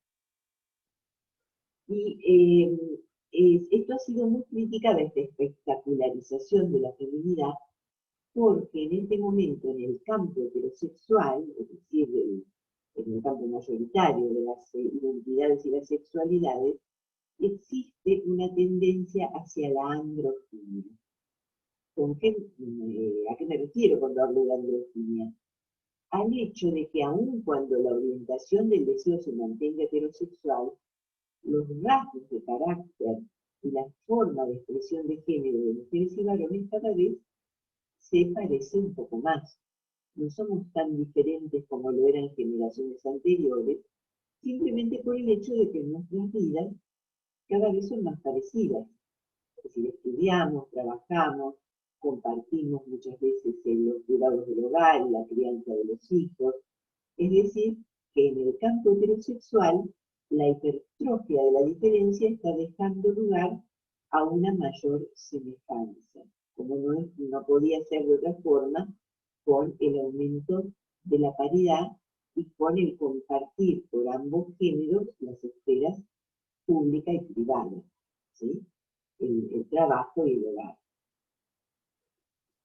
Y esto ha sido muy crítica de esta espectacularización de la feminidad, porque en este momento en el campo heterosexual, es decir, en el campo mayoritario de las identidades y las sexualidades, existe una tendencia hacia la androginia. ¿A qué me refiero cuando hablo de androginia? Al hecho de que aun cuando la orientación del deseo se mantenga heterosexual, los rasgos de carácter y la forma de expresión de género de mujeres y varones cada vez se parece un poco más. No somos tan diferentes como lo eran generaciones anteriores, simplemente por el hecho de que nuestras vidas cada vez son más parecidas. Es decir, estudiamos, trabajamos, compartimos muchas veces los cuidados del hogar, la crianza de los hijos. Es decir, que en el campo heterosexual, la hipertrofia de la diferencia está dejando lugar a una mayor semejanza, como no podía ser de otra forma, con el aumento de la paridad y con el compartir por ambos géneros las esferas pública y privada, ¿sí? El trabajo y el hogar.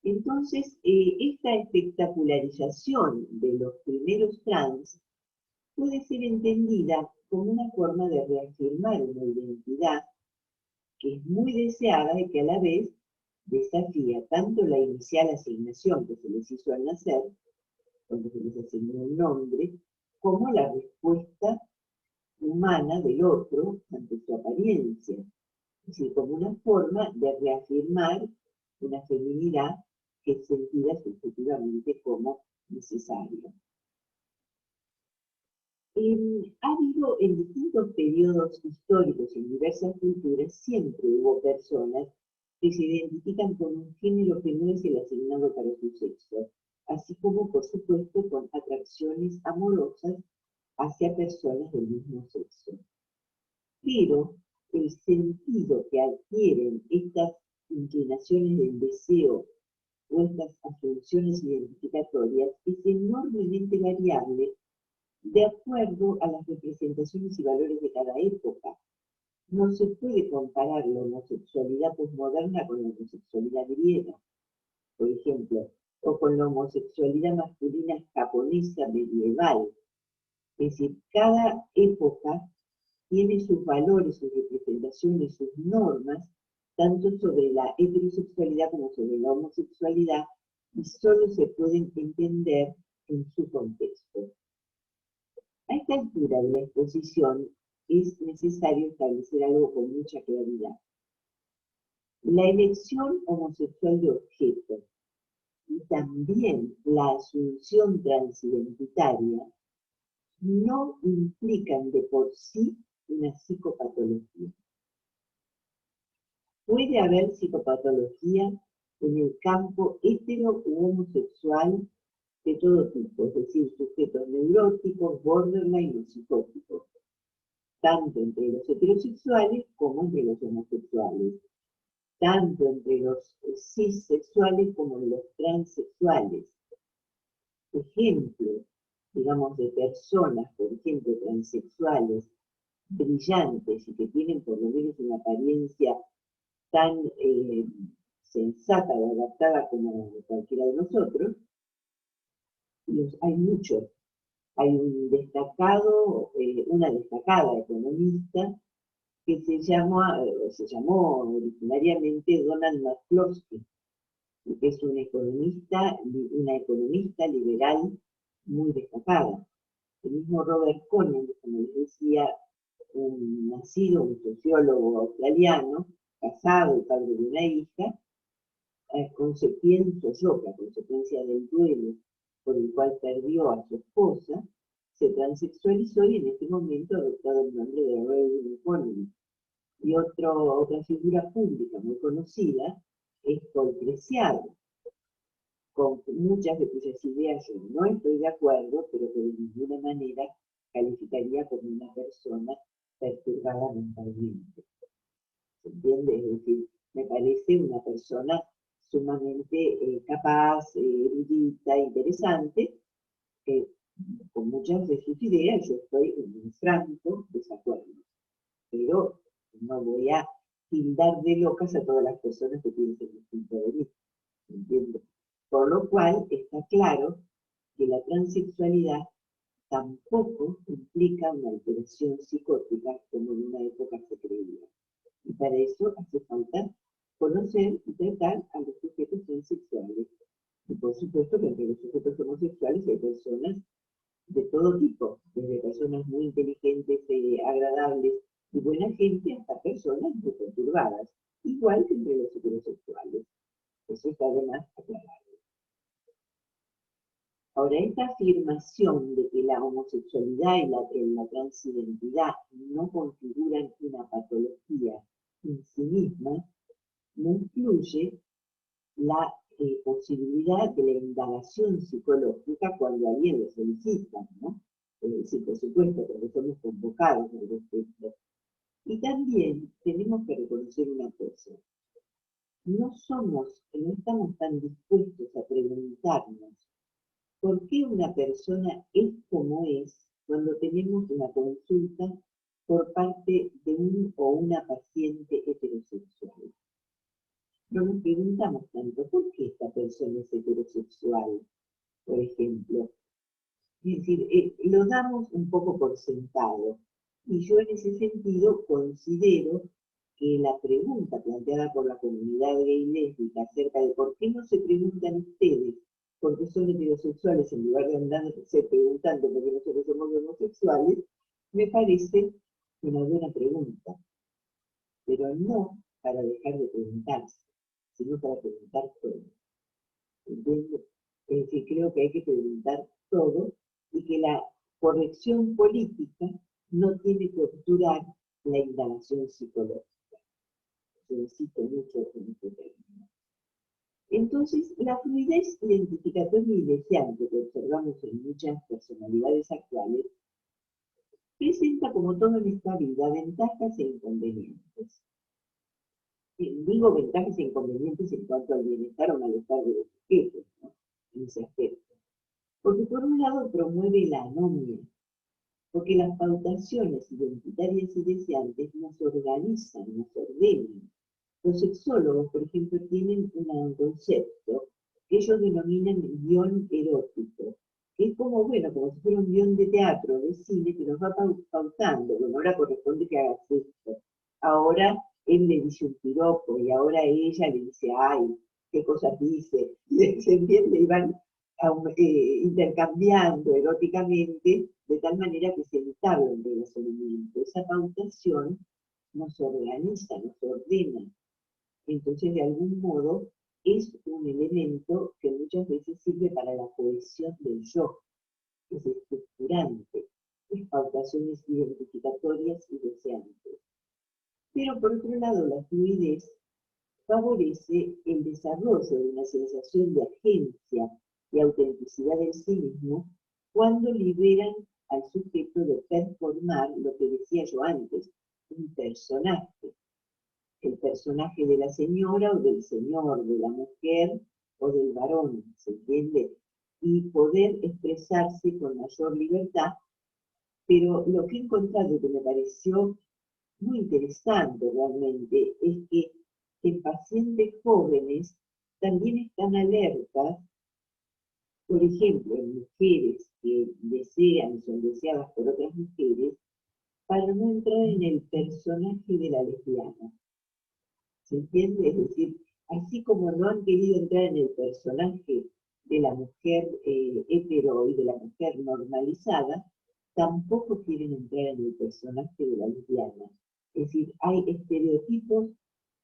Entonces, esta espectacularización de los primeros trans puede ser entendida como una forma de reafirmar una identidad que es muy deseada y que a la vez desafía tanto la inicial asignación que se les hizo al nacer, cuando se les asignó un nombre, como la respuesta humana del otro ante su apariencia. Es decir, como una forma de reafirmar una feminidad que es sentida subjetivamente como necesaria. Ha habido en distintos periodos históricos y en diversas culturas, siempre hubo personas que se identifican con un género que no es el asignado para su sexo, así como, por supuesto, con atracciones amorosas hacia personas del mismo sexo. Pero el sentido que adquieren estas inclinaciones del deseo o estas asunciones identificatorias es enormemente variable de acuerdo a las representaciones y valores de cada época. No se puede comparar la homosexualidad posmoderna con la homosexualidad griega, por ejemplo, o con la homosexualidad masculina japonesa medieval. Es decir, cada época tiene sus valores, sus representaciones, sus normas, tanto sobre la heterosexualidad como sobre la homosexualidad, y solo se pueden entender en su contexto. A esta altura de la exposición es necesario establecer algo con mucha claridad. La elección homosexual de objeto y también la asunción transidentitaria no implican de por sí una psicopatología. Puede haber psicopatología en el campo hetero u homosexual de todo tipo, es decir, sujetos neuróticos, borderline o psicóticos, tanto entre los heterosexuales como entre los homosexuales, tanto entre los cisexuales como los transexuales. Ejemplos, digamos, de personas, por ejemplo, transexuales, brillantes y que tienen por lo menos una apariencia tan sensata o adaptada como cualquiera de nosotros, hay muchos. Hay un destacado, una destacada economista que se llamó originariamente Donald McCloskey, que es una economista liberal muy destacada. El mismo Robert Conant, como les decía, un sociólogo australiano, casado y padre de una hija, pienso yo que a consecuencia del duelo por el cual perdió a su esposa, se transexualizó y en este momento ha adoptado el nombre de Rowling Conant. Y otra figura pública muy conocida es Paul Preciado, con muchas de cuyas ideas yo no estoy de acuerdo, pero que de ninguna manera calificaría como una persona perturbada mentalmente. ¿Se entiende? Es decir, me parece una persona sumamente capaz, erudita, interesante, con muchas de sus ideas yo estoy en franco desacuerdo, pero no voy a tildar de locas a todas las personas que piensen distinto de mí, ¿entiendes? Por lo cual está claro que la transexualidad tampoco implica una alteración psicótica como en una época se creía. Y para eso hace falta conocer y tratar a los sujetos transexuales. Y por supuesto que entre los sujetos homosexuales hay personas de todo tipo, desde personas muy inteligentes, agradables y buena gente, hasta personas muy perturbadas, igual que entre los heterosexuales. Eso está de más aclarado. Ahora, esta afirmación de que la homosexualidad y la transidentidad no configuran una patología en sí misma, no incluye la posibilidad de la indagación psicológica cuando alguien lo solicita, ¿no? Sí, por supuesto, porque somos convocados al respecto. Y también tenemos que reconocer una cosa. No estamos tan dispuestos a preguntarnos por qué una persona es como es cuando tenemos una consulta por parte de un o una paciente heterosexual. No nos preguntamos tanto, ¿por qué esta persona es heterosexual? Por ejemplo. Es decir, lo damos un poco por sentado. Y yo en ese sentido considero que la pregunta planteada por la comunidad gay lésbica acerca de por qué no se preguntan ustedes por qué son heterosexuales en lugar de andarse preguntando por qué nosotros somos homosexuales, me parece una buena pregunta, pero no para dejar de preguntarse, sino para preguntar todo. ¿Entiendes? Es decir, creo que hay que preguntar todo y que la corrección política no tiene que obturar la indagación psicológica. Yo insisto mucho en este término. Entonces, la fluidez identificatoria y deseante que observamos en muchas personalidades actuales presenta, como todo en esta vida, ventajas e inconvenientes. Digo ventajas e inconvenientes en cuanto al bienestar o malestar de los sujetos, ¿no? En ese aspecto. Porque por un lado promueve la anomia, porque las pautaciones identitarias y deseantes nos organizan, nos ordenan. Los sexólogos, por ejemplo, tienen un concepto que ellos denominan guión erótico, que es como, bueno, como si fuera un guión de teatro, de cine, que nos va pautando. Bueno, ahora corresponde que hagas esto. Ahora él le dice un piropo y ahora ella le dice, ay, qué cosas dice. ¿Se entiende? Y van intercambiando eróticamente de tal manera que se entabla un relacionamiento. Esa pautación nos organiza, nos ordena. Entonces, de algún modo, es un elemento que muchas veces sirve para la cohesión del yo, es estructurante, es pautaciones identificatorias y deseantes. Pero por otro lado, la fluidez favorece el desarrollo de una sensación de agencia y autenticidad en sí mismo cuando liberan al sujeto de performar lo que decía yo antes, un personaje. El personaje de la señora o del señor, de la mujer o del varón, ¿se entiende? Y poder expresarse con mayor libertad, pero lo que he encontrado que me pareció muy interesante realmente es que en pacientes jóvenes también están alertas, por ejemplo, en mujeres que desean, son deseadas por otras mujeres, para no entrar en el personaje de la lesbiana. ¿Se entiende? Es decir, así como no han querido entrar en el personaje de la mujer hetero y de la mujer normalizada, tampoco quieren entrar en el personaje de la lesbiana. Es decir, hay estereotipos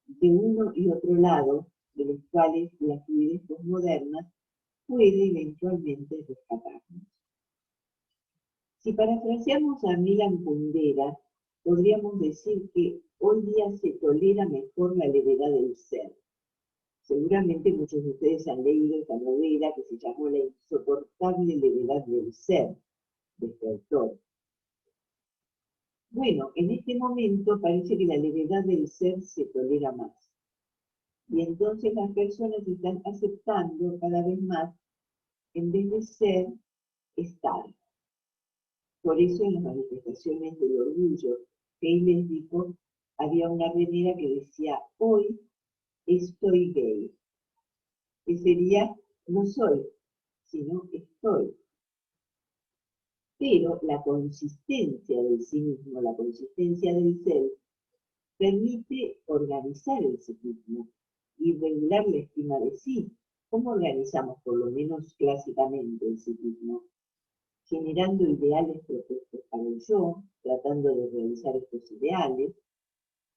de uno y otro lado, de los cuales la fluidez postmoderna puede eventualmente rescatarnos. Si parafraseamos a Milan Kundera, podríamos decir que hoy día se tolera mejor la levedad del ser. Seguramente muchos de ustedes han leído esta novela que se llamó La insoportable levedad del ser, de este autor. Bueno, en este momento parece que la levedad del ser se tolera más. Y entonces las personas están aceptando cada vez más, en vez de ser, estar. Por eso en las manifestaciones del orgullo gay lésbico había una remera que decía, hoy estoy gay. Que sería, no soy, sino estoy. Pero la consistencia del sí mismo, la consistencia del ser, permite organizar el psiquismo y regular la estima de sí. ¿Cómo organizamos, por lo menos clásicamente, el psiquismo? Generando ideales propuestos para el yo, tratando de realizar estos ideales,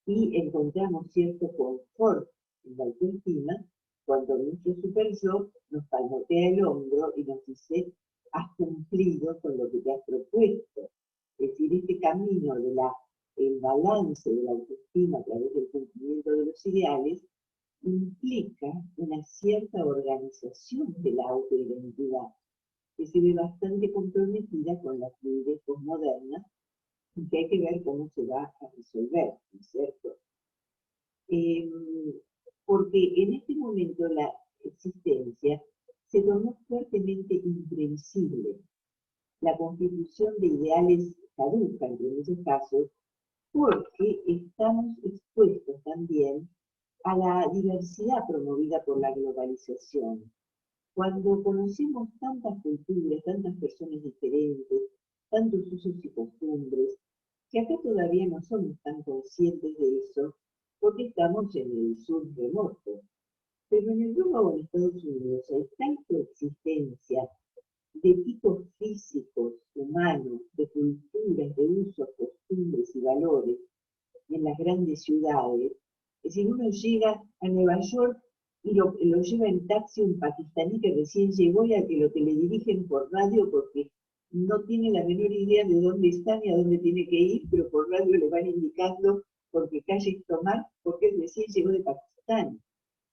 y encontramos cierto confort en la autoestima cuando nuestro super yo nos palmotea el hombro y nos dice, has cumplido con lo que te has propuesto. Es decir, este camino del balance de la autoestima a través del cumplimiento de los ideales implica una cierta organización de la autoidentidad que se ve bastante comprometida con la fluidez postmoderna y que hay que ver cómo se va a resolver, ¿no es cierto? Porque en este momento la existencia se tornó fuertemente imprevisible. La constitución de ideales caduca en muchos casos porque estamos expuestos también a la diversidad promovida por la globalización. Cuando conocemos tantas culturas, tantas personas diferentes, tantos usos y costumbres, que acá todavía no somos tan conscientes de eso, porque estamos en el sur remoto. Pero en Europa o en Estados Unidos hay tal coexistencia de tipos físicos, humanos, de culturas, de usos, costumbres y valores en las grandes ciudades, que si uno llega a Nueva York y lo lleva en taxi un pakistaní que recién llegó y a que lo teledirigen por radio porque no tiene la menor idea de dónde está ni a dónde tiene que ir, pero por radio le van indicando por qué calles tomar, porque él recién llegó de Pakistán,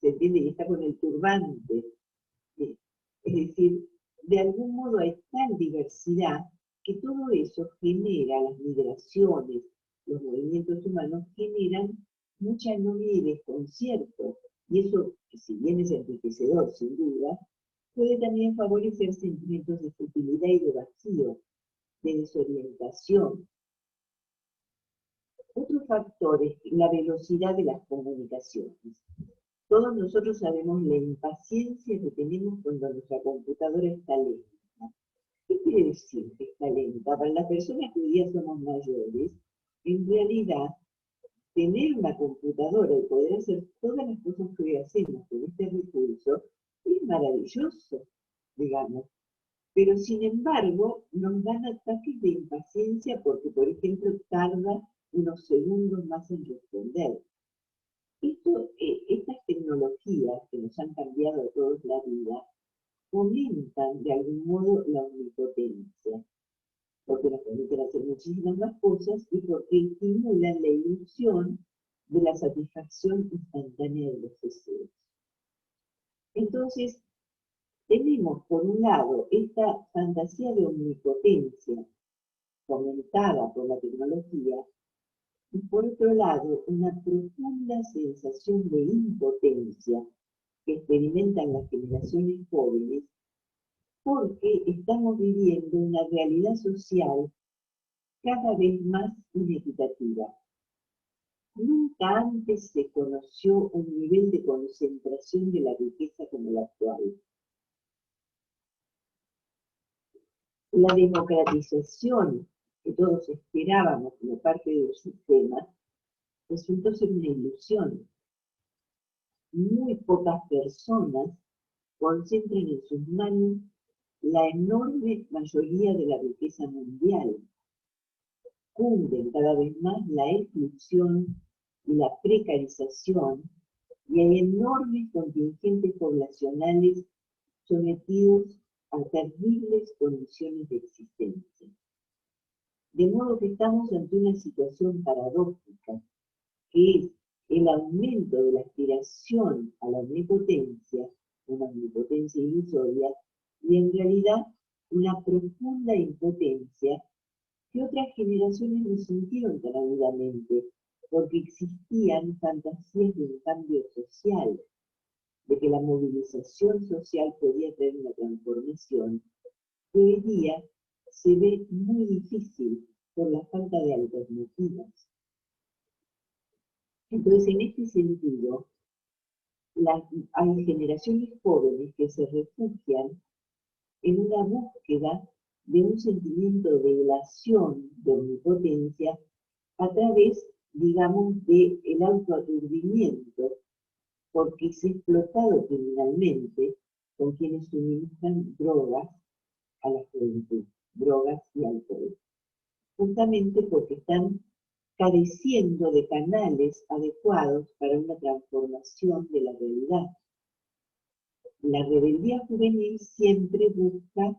¿se entiende? Y está con el turbante. Es decir, de algún modo hay tal diversidad que todo eso genera, las migraciones, los movimientos humanos generan mucha novia y desconcierto. Y eso, que si bien es enriquecedor, sin duda, puede también favorecer sentimientos de futilidad y de vacío, de desorientación. Otro factor es la velocidad de las comunicaciones. Todos nosotros sabemos la impaciencia que tenemos cuando nuestra computadora está lenta. ¿Qué quiere decir que está lenta? Para las personas que hoy día somos mayores, en realidad, tener una computadora y poder hacer todas las cosas que hoy hacemos con este recurso es maravilloso, digamos. Pero sin embargo, nos dan ataques de impaciencia porque, por ejemplo, tarda unos segundos más en responder. Estas tecnologías que nos han cambiado a todos la vida fomentan de algún modo la omnipotencia, porque nos permiten hacer muchísimas más cosas y porque estimulan la ilusión de la satisfacción instantánea de los deseos. Entonces, tenemos por un lado esta fantasía de omnipotencia fomentada por la tecnología y por otro lado una profunda sensación de impotencia que experimentan las generaciones jóvenes porque estamos viviendo una realidad social cada vez más inequitativa. Nunca antes se conoció un nivel de concentración de la riqueza como el actual. La democratización que todos esperábamos como parte del sistema resultó ser una ilusión. Muy pocas personas concentran en sus manos la enorme mayoría de la riqueza mundial. Cunden cada vez más la exclusión y la precarización, y hay enormes contingentes poblacionales sometidos a terribles condiciones de existencia. De modo que estamos ante una situación paradójica, que es el aumento de la aspiración a la omnipotencia, una omnipotencia ilusoria, y en realidad una profunda impotencia que otras generaciones no sintieron tan agudamente, porque existían fantasías de un cambio social, de que la movilización social podía traer una transformación, que hoy día se ve muy difícil por la falta de alternativas. Entonces, en este sentido, hay generaciones jóvenes que se refugian en una búsqueda de un sentimiento de evasión, de omnipotencia, a través, digamos, del autoaturdimiento, porque es explotado criminalmente con quienes suministran drogas a la juventud, drogas y alcohol. Justamente porque están careciendo de canales adecuados para una transformación de la realidad. La rebeldía juvenil siempre busca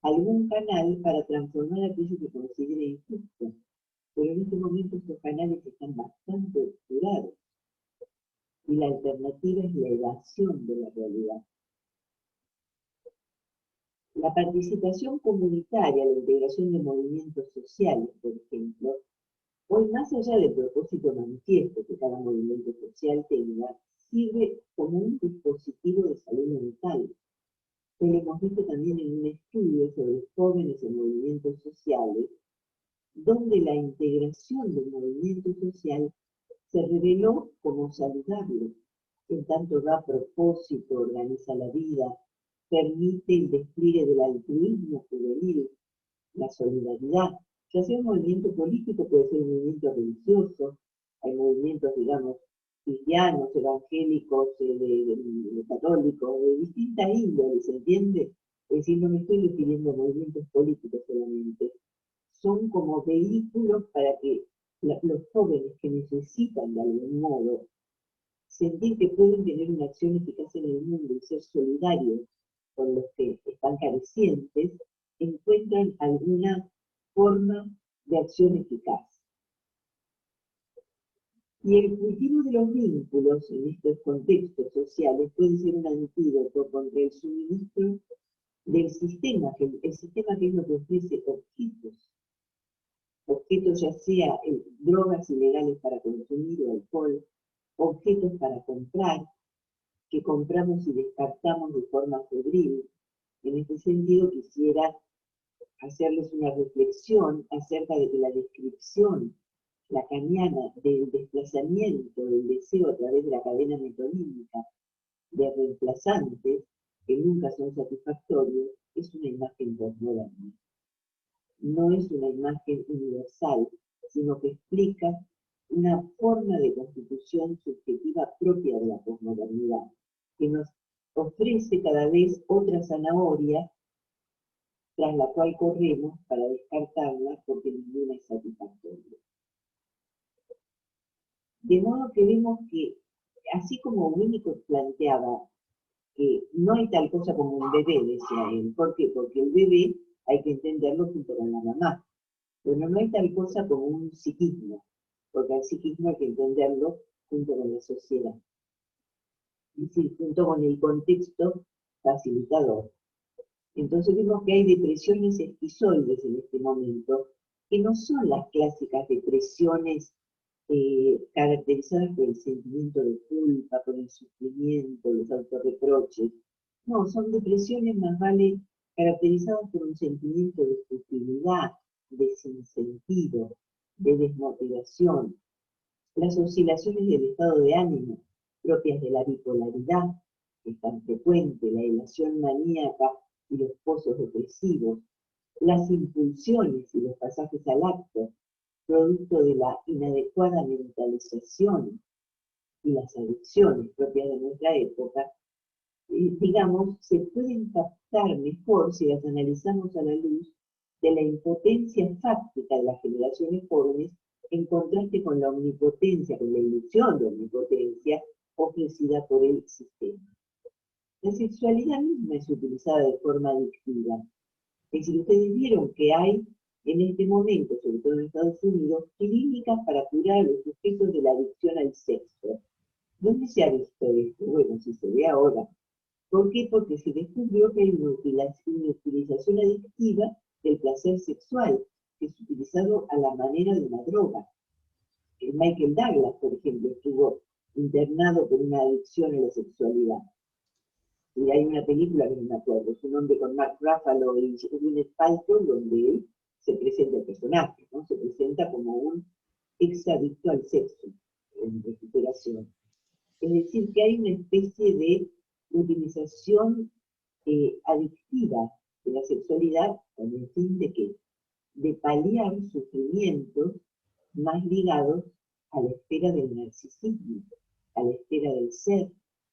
algún canal para transformar aquello que considera injusto, pero en este momento estos canales están bastante obscurados y la alternativa es la evasión de la realidad. La participación comunitaria, la integración de movimientos sociales, por ejemplo, hoy más allá del propósito manifiesto que cada movimiento social tenga, sirve como un dispositivo de salud mental. Lo hemos visto también en un estudio sobre jóvenes en movimientos sociales, donde la integración del movimiento social se reveló como saludable, en tanto da propósito, organiza la vida, permite el despliegue del altruismo juvenil, la solidaridad, Ya sea un movimiento político, puede ser un movimiento religioso, hay movimientos, digamos, cristianos, evangélicos, de católicos, de distintas índoles, ¿se entiende? Es decir, no me estoy refiriendo a movimientos políticos solamente. Son como vehículos para que los jóvenes que necesitan de algún modo sentir que pueden tener una acción eficaz en el mundo y ser solidarios con los que están carecientes, encuentran alguna forma de acción eficaz. Y el cultivo de los vínculos en estos contextos sociales puede ser un antídoto contra el suministro del sistema, que el sistema que es lo que ofrece objetos ya sea drogas ilegales para consumir o alcohol, objetos para comprar, que compramos y descartamos de forma febril. En este sentido quisiera hacerles una reflexión acerca de que la descripción lacaniana del desplazamiento del deseo a través de la cadena metonímica de reemplazantes que nunca son satisfactorios es una imagen postmoderna. No es una imagen universal, sino que explica una forma de constitución subjetiva propia de la posmodernidad, que nos ofrece cada vez otra zanahoria tras la cual corremos para descartarla porque ninguna es satisfactoria. De modo que vemos que, así como Winnicott planteaba que no hay tal cosa como un bebé, decía él. ¿Por qué? Porque el bebé hay que entenderlo junto con la mamá. Pero no hay tal cosa como un psiquismo, porque al psiquismo hay que entenderlo junto con la sociedad. Es decir, junto con el contexto facilitador. Entonces vemos que hay depresiones esquizoides en este momento, que no son las clásicas depresiones caracterizadas por el sentimiento de culpa, por el sufrimiento, los autorreproches. No, son depresiones más vale caracterizadas por un sentimiento de futilidad, de sinsentido, de desmotivación. Las oscilaciones del estado de ánimo propias de la bipolaridad, que es tan frecuente, la elevación maníaca y los pozos depresivos, las impulsiones y los pasajes al acto, producto de la inadecuada mentalización y las adicciones propias de nuestra época, digamos, se pueden captar mejor si las analizamos a la luz de la impotencia fáctica de las generaciones jóvenes en contraste con la omnipotencia, con la ilusión de omnipotencia ofrecida por el sistema. La sexualidad misma es utilizada de forma adictiva. Es decir, ustedes vieron que hay en este momento, sobre todo en Estados Unidos, clínicas para curar a los sujetos de la adicción al sexo. ¿Dónde se ha visto esto? Bueno, si se ve ahora. ¿Por qué? Porque se descubrió que hay una utilización adictiva del placer sexual, que es utilizado a la manera de una droga. Michael Douglas, por ejemplo, estuvo internado por una adicción a la sexualidad. Y hay una película que no me acuerdo, su nombre con Mark Ruffalo y Gwyneth Paltrow, donde él se presenta el personaje, ¿no? Se presenta como un exadicto al sexo en recuperación. Es decir, que hay una especie de utilización adictiva de la sexualidad con el fin de que de paliar sufrimientos más ligados a la esfera del narcisismo, a la esfera del ser,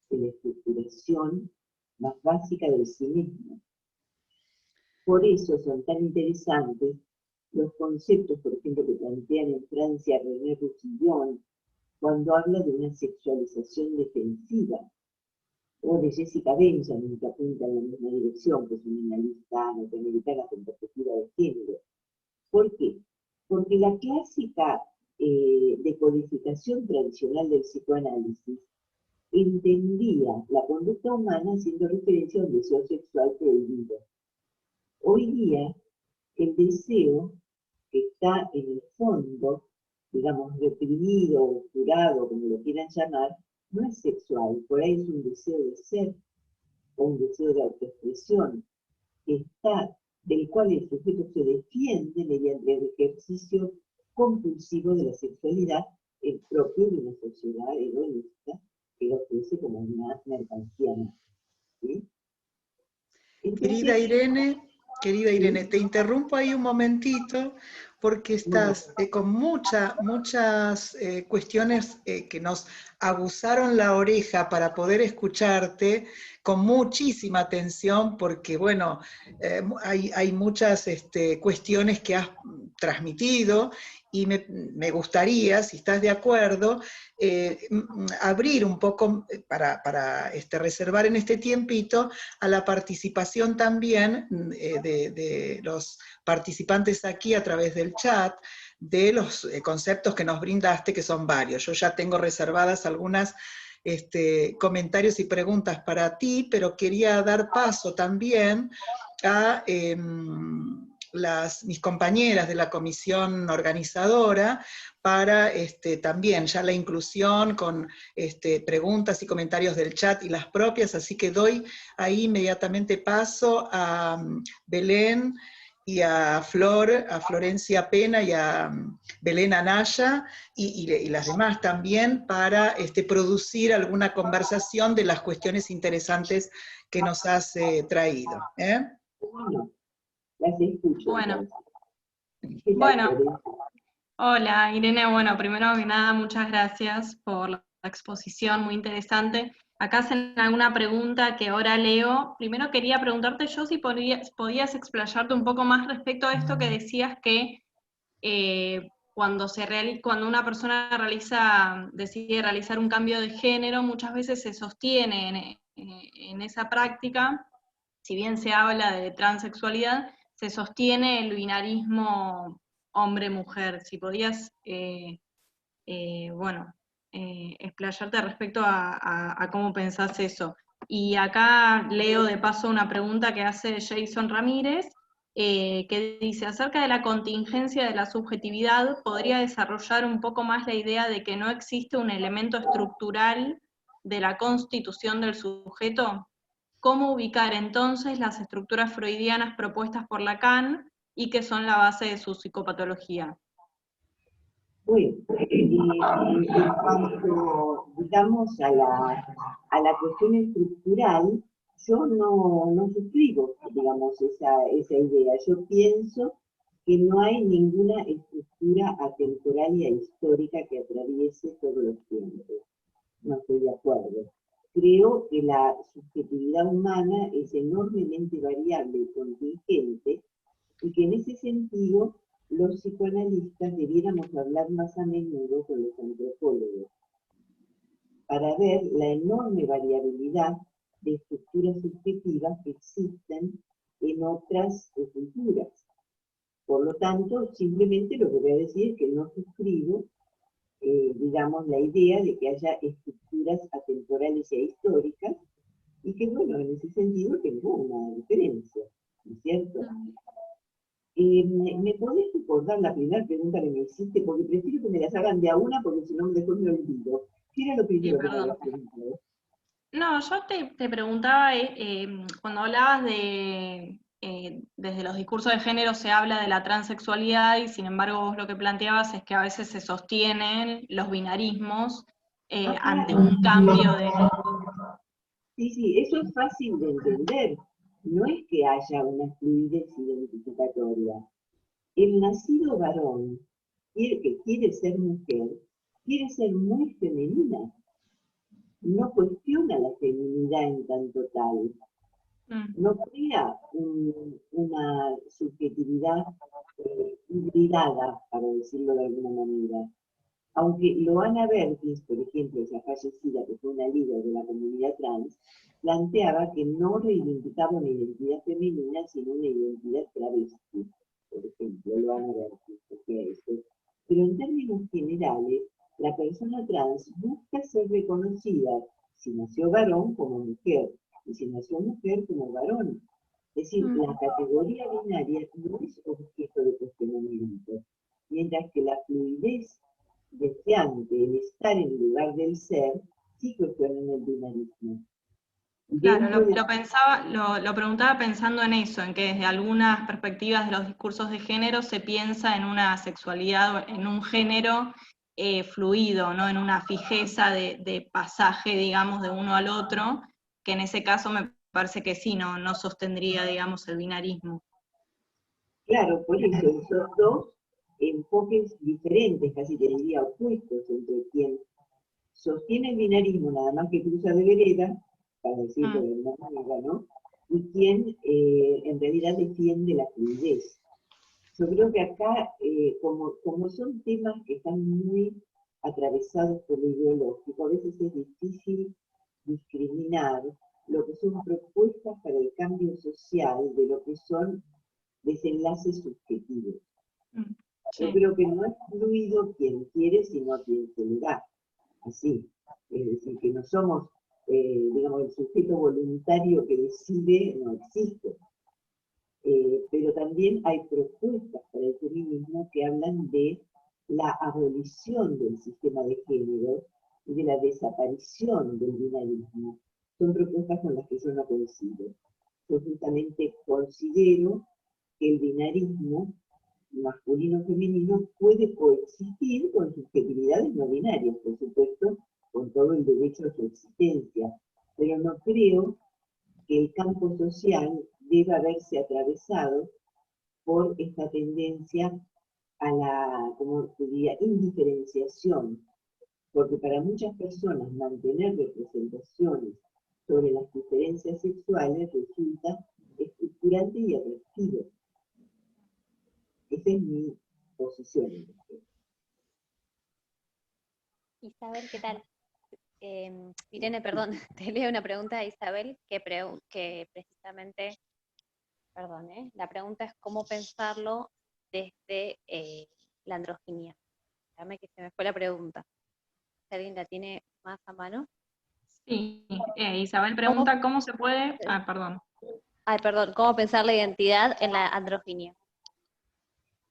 de la estructuración más básica del sí mismo. Por eso son tan interesantes los conceptos, por ejemplo, que plantean en Francia René Roussillon, cuando habla de una sexualización defensiva, o de Jessica Benjamin, que apunta en la misma dirección, que es una analista norteamericana con perspectiva de género. ¿Por qué? Porque la clásica decodificación tradicional del psicoanálisis entendía la conducta humana haciendo referencia a un deseo sexual prohibido. Hoy día, el deseo que está en el fondo, digamos, reprimido o curado, como lo quieran llamar, no es sexual, por ahí es un deseo de ser o un deseo de autoexpresión, del cual el sujeto se defiende mediante el ejercicio compulsivo de la sexualidad, el propio de una sociedad hedonista que lo ofrece como una mercancía más. ¿Sí? Entonces, querida Irene, te interrumpo ahí un momentito, porque Bueno, estás con muchas cuestiones que nos aguzaron la oreja para poder escucharte con muchísima atención, porque bueno, hay muchas cuestiones que has transmitido, y me gustaría, si estás de acuerdo, abrir un poco para reservar en este tiempito a la participación también de los participantes aquí a través del chat, de los conceptos que nos brindaste, que son varios. Yo ya tengo reservadas algunas comentarios y preguntas para ti, pero quería dar paso también a mis compañeras de la comisión organizadora para también ya la inclusión con preguntas y comentarios del chat y las propias, así que doy ahí inmediatamente paso a Belén y a Florencia Pena y a Belén Anaya y las demás también para producir alguna conversación de las cuestiones interesantes que nos has traído. bueno, las escucho Bueno, entonces. ¿Qué tal, bueno, Florencia? hola Irene, bueno, primero que nada, muchas gracias por la exposición, muy interesante. Acá hacen alguna pregunta que ahora leo. Primero quería preguntarte yo si podías explayarte un poco más respecto a esto que decías que cuando una persona decide realizar un cambio de género, muchas veces se sostiene en esa práctica, si bien se habla de transexualidad, se sostiene el binarismo hombre-mujer. Si podías, explayarte respecto a cómo pensás eso. Y acá leo de paso una pregunta que hace Jason Ramírez, que dice, acerca de la contingencia de la subjetividad, ¿podría desarrollar un poco más la idea de que no existe un elemento estructural de la constitución del sujeto? ¿Cómo ubicar entonces las estructuras freudianas propuestas por Lacan y que son la base de su psicopatología? Bueno, en cuanto, digamos, a la cuestión estructural, yo no suscribo, digamos, esa idea. Yo pienso que no hay ninguna estructura atemporal y histórica que atraviese todos los tiempos. No estoy de acuerdo. Creo que la subjetividad humana es enormemente variable y contingente, y que en ese sentido los psicoanalistas debiéramos hablar más a menudo con los antropólogos para ver la enorme variabilidad de estructuras subjetivas que existen en otras culturas. Por lo tanto, simplemente lo que voy a decir es que no suscribo, digamos, la idea de que haya estructuras atemporales e históricas, y que, bueno, en ese sentido tengo una diferencia, ¿no es cierto? ¿Me podés recordar la primera pregunta que me hiciste? Porque prefiero que me las hagan de a una, porque si no después me olvido. ¿Qué era lo Sí, primero que me perdón. habías preguntado? No, yo te preguntaba, cuando hablabas desde los discursos de género se habla de la transexualidad y sin embargo vos lo que planteabas es que a veces se sostienen los binarismos ante un cambio de... Sí, eso es fácil de entender. No es que haya una fluidez identificatoria. El nacido varón que quiere ser mujer, quiere ser muy femenina. No cuestiona la feminidad en tanto tal. No crea una subjetividad hibridada, para decirlo de alguna manera. Aunque Loana Bertis, por ejemplo, esa fallecida que fue una líder de la comunidad trans, planteaba que no reivindicaba una identidad femenina, sino una identidad travesti, por ejemplo, Loana Bertis, decía eso. Pero en términos generales, la persona trans busca ser reconocida, si nació varón, como mujer, y si nació mujer, como varón. Es decir, la categoría binaria no es objeto de cuestionamiento, mientras que la fluidez deseante, el estar en lugar del ser, sí cuestionan el binarismo. Claro, Dentro de... lo preguntaba pensando en eso, en que desde algunas perspectivas de los discursos de género se piensa en una sexualidad, en un género fluido, ¿no? En una fijeza de pasaje, digamos, de uno al otro, que en ese caso me parece que sí, no sostendría, digamos, el binarismo. Claro, por eso esos dos enfoques diferentes, casi te diría opuestos, entre quien sostiene el binarismo nada más que cruza de vereda, para decirlo de alguna manera, ¿no? Y quien en realidad defiende la fluidez. Yo creo que acá, como son temas que están muy atravesados por lo ideológico, a veces es difícil discriminar lo que son propuestas para el cambio social de lo que son desenlaces subjetivos. Sí. Yo creo que no es fluido quien quiere, sino a quien se le da. Así. Es decir, que no somos, digamos, el sujeto voluntario que decide, no existe. Pero también hay propuestas para el feminismo que hablan de la abolición del sistema de género y de la desaparición del binarismo. Son propuestas con las que yo no coincido. Yo justamente considero que el binarismo masculino-femenino puede coexistir con subjetividades no binarias, por supuesto, con todo el derecho a su existencia, pero no creo que el campo social deba verse atravesado por esta tendencia a la, como diría, indiferenciación, porque para muchas personas mantener representaciones sobre las diferencias sexuales resulta estructurante y atractivo. Esa es mi posición. Isabel, ¿qué tal? Irene, perdón, te leo una pregunta de Isabel que precisamente, perdón, la pregunta es cómo pensarlo desde la androginia. Déjame que se me fue la pregunta. ¿Alguien la tiene más a mano? Sí, Isabel pregunta cómo se puede... Ah, perdón. Ay, perdón, ¿cómo pensar la identidad en la androginia?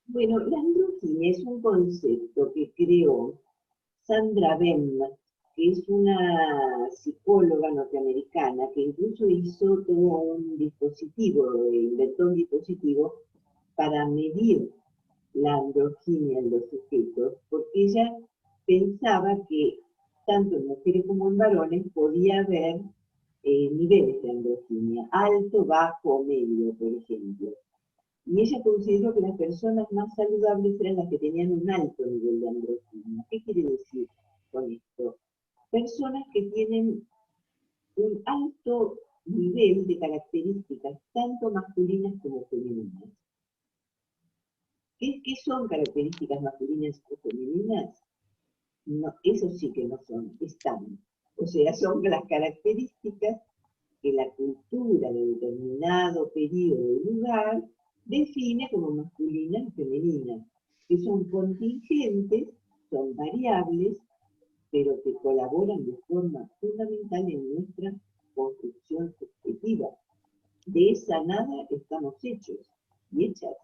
Bueno, la androginia es un concepto que creó Sandra Bem, que es una psicóloga norteamericana que incluso hizo todo un dispositivo, inventó un dispositivo para medir la androginia en los sujetos, porque ella pensaba que tanto en mujeres como en varones podía haber niveles de androginia, alto, bajo o medio, por ejemplo. Y ella consideró que las personas más saludables eran las que tenían un alto nivel de androginia. ¿Qué quiere decir con esto? Personas que tienen un alto nivel de características, tanto masculinas como femeninas. ¿Qué son características masculinas o femeninas? No, eso sí que no son, están. O sea, son las características que la cultura de determinado periodo y lugar define como masculinas y femeninas, que son contingentes, son variables, pero que colaboran de forma fundamental en nuestra construcción subjetiva. De esa nada estamos hechos y hechas.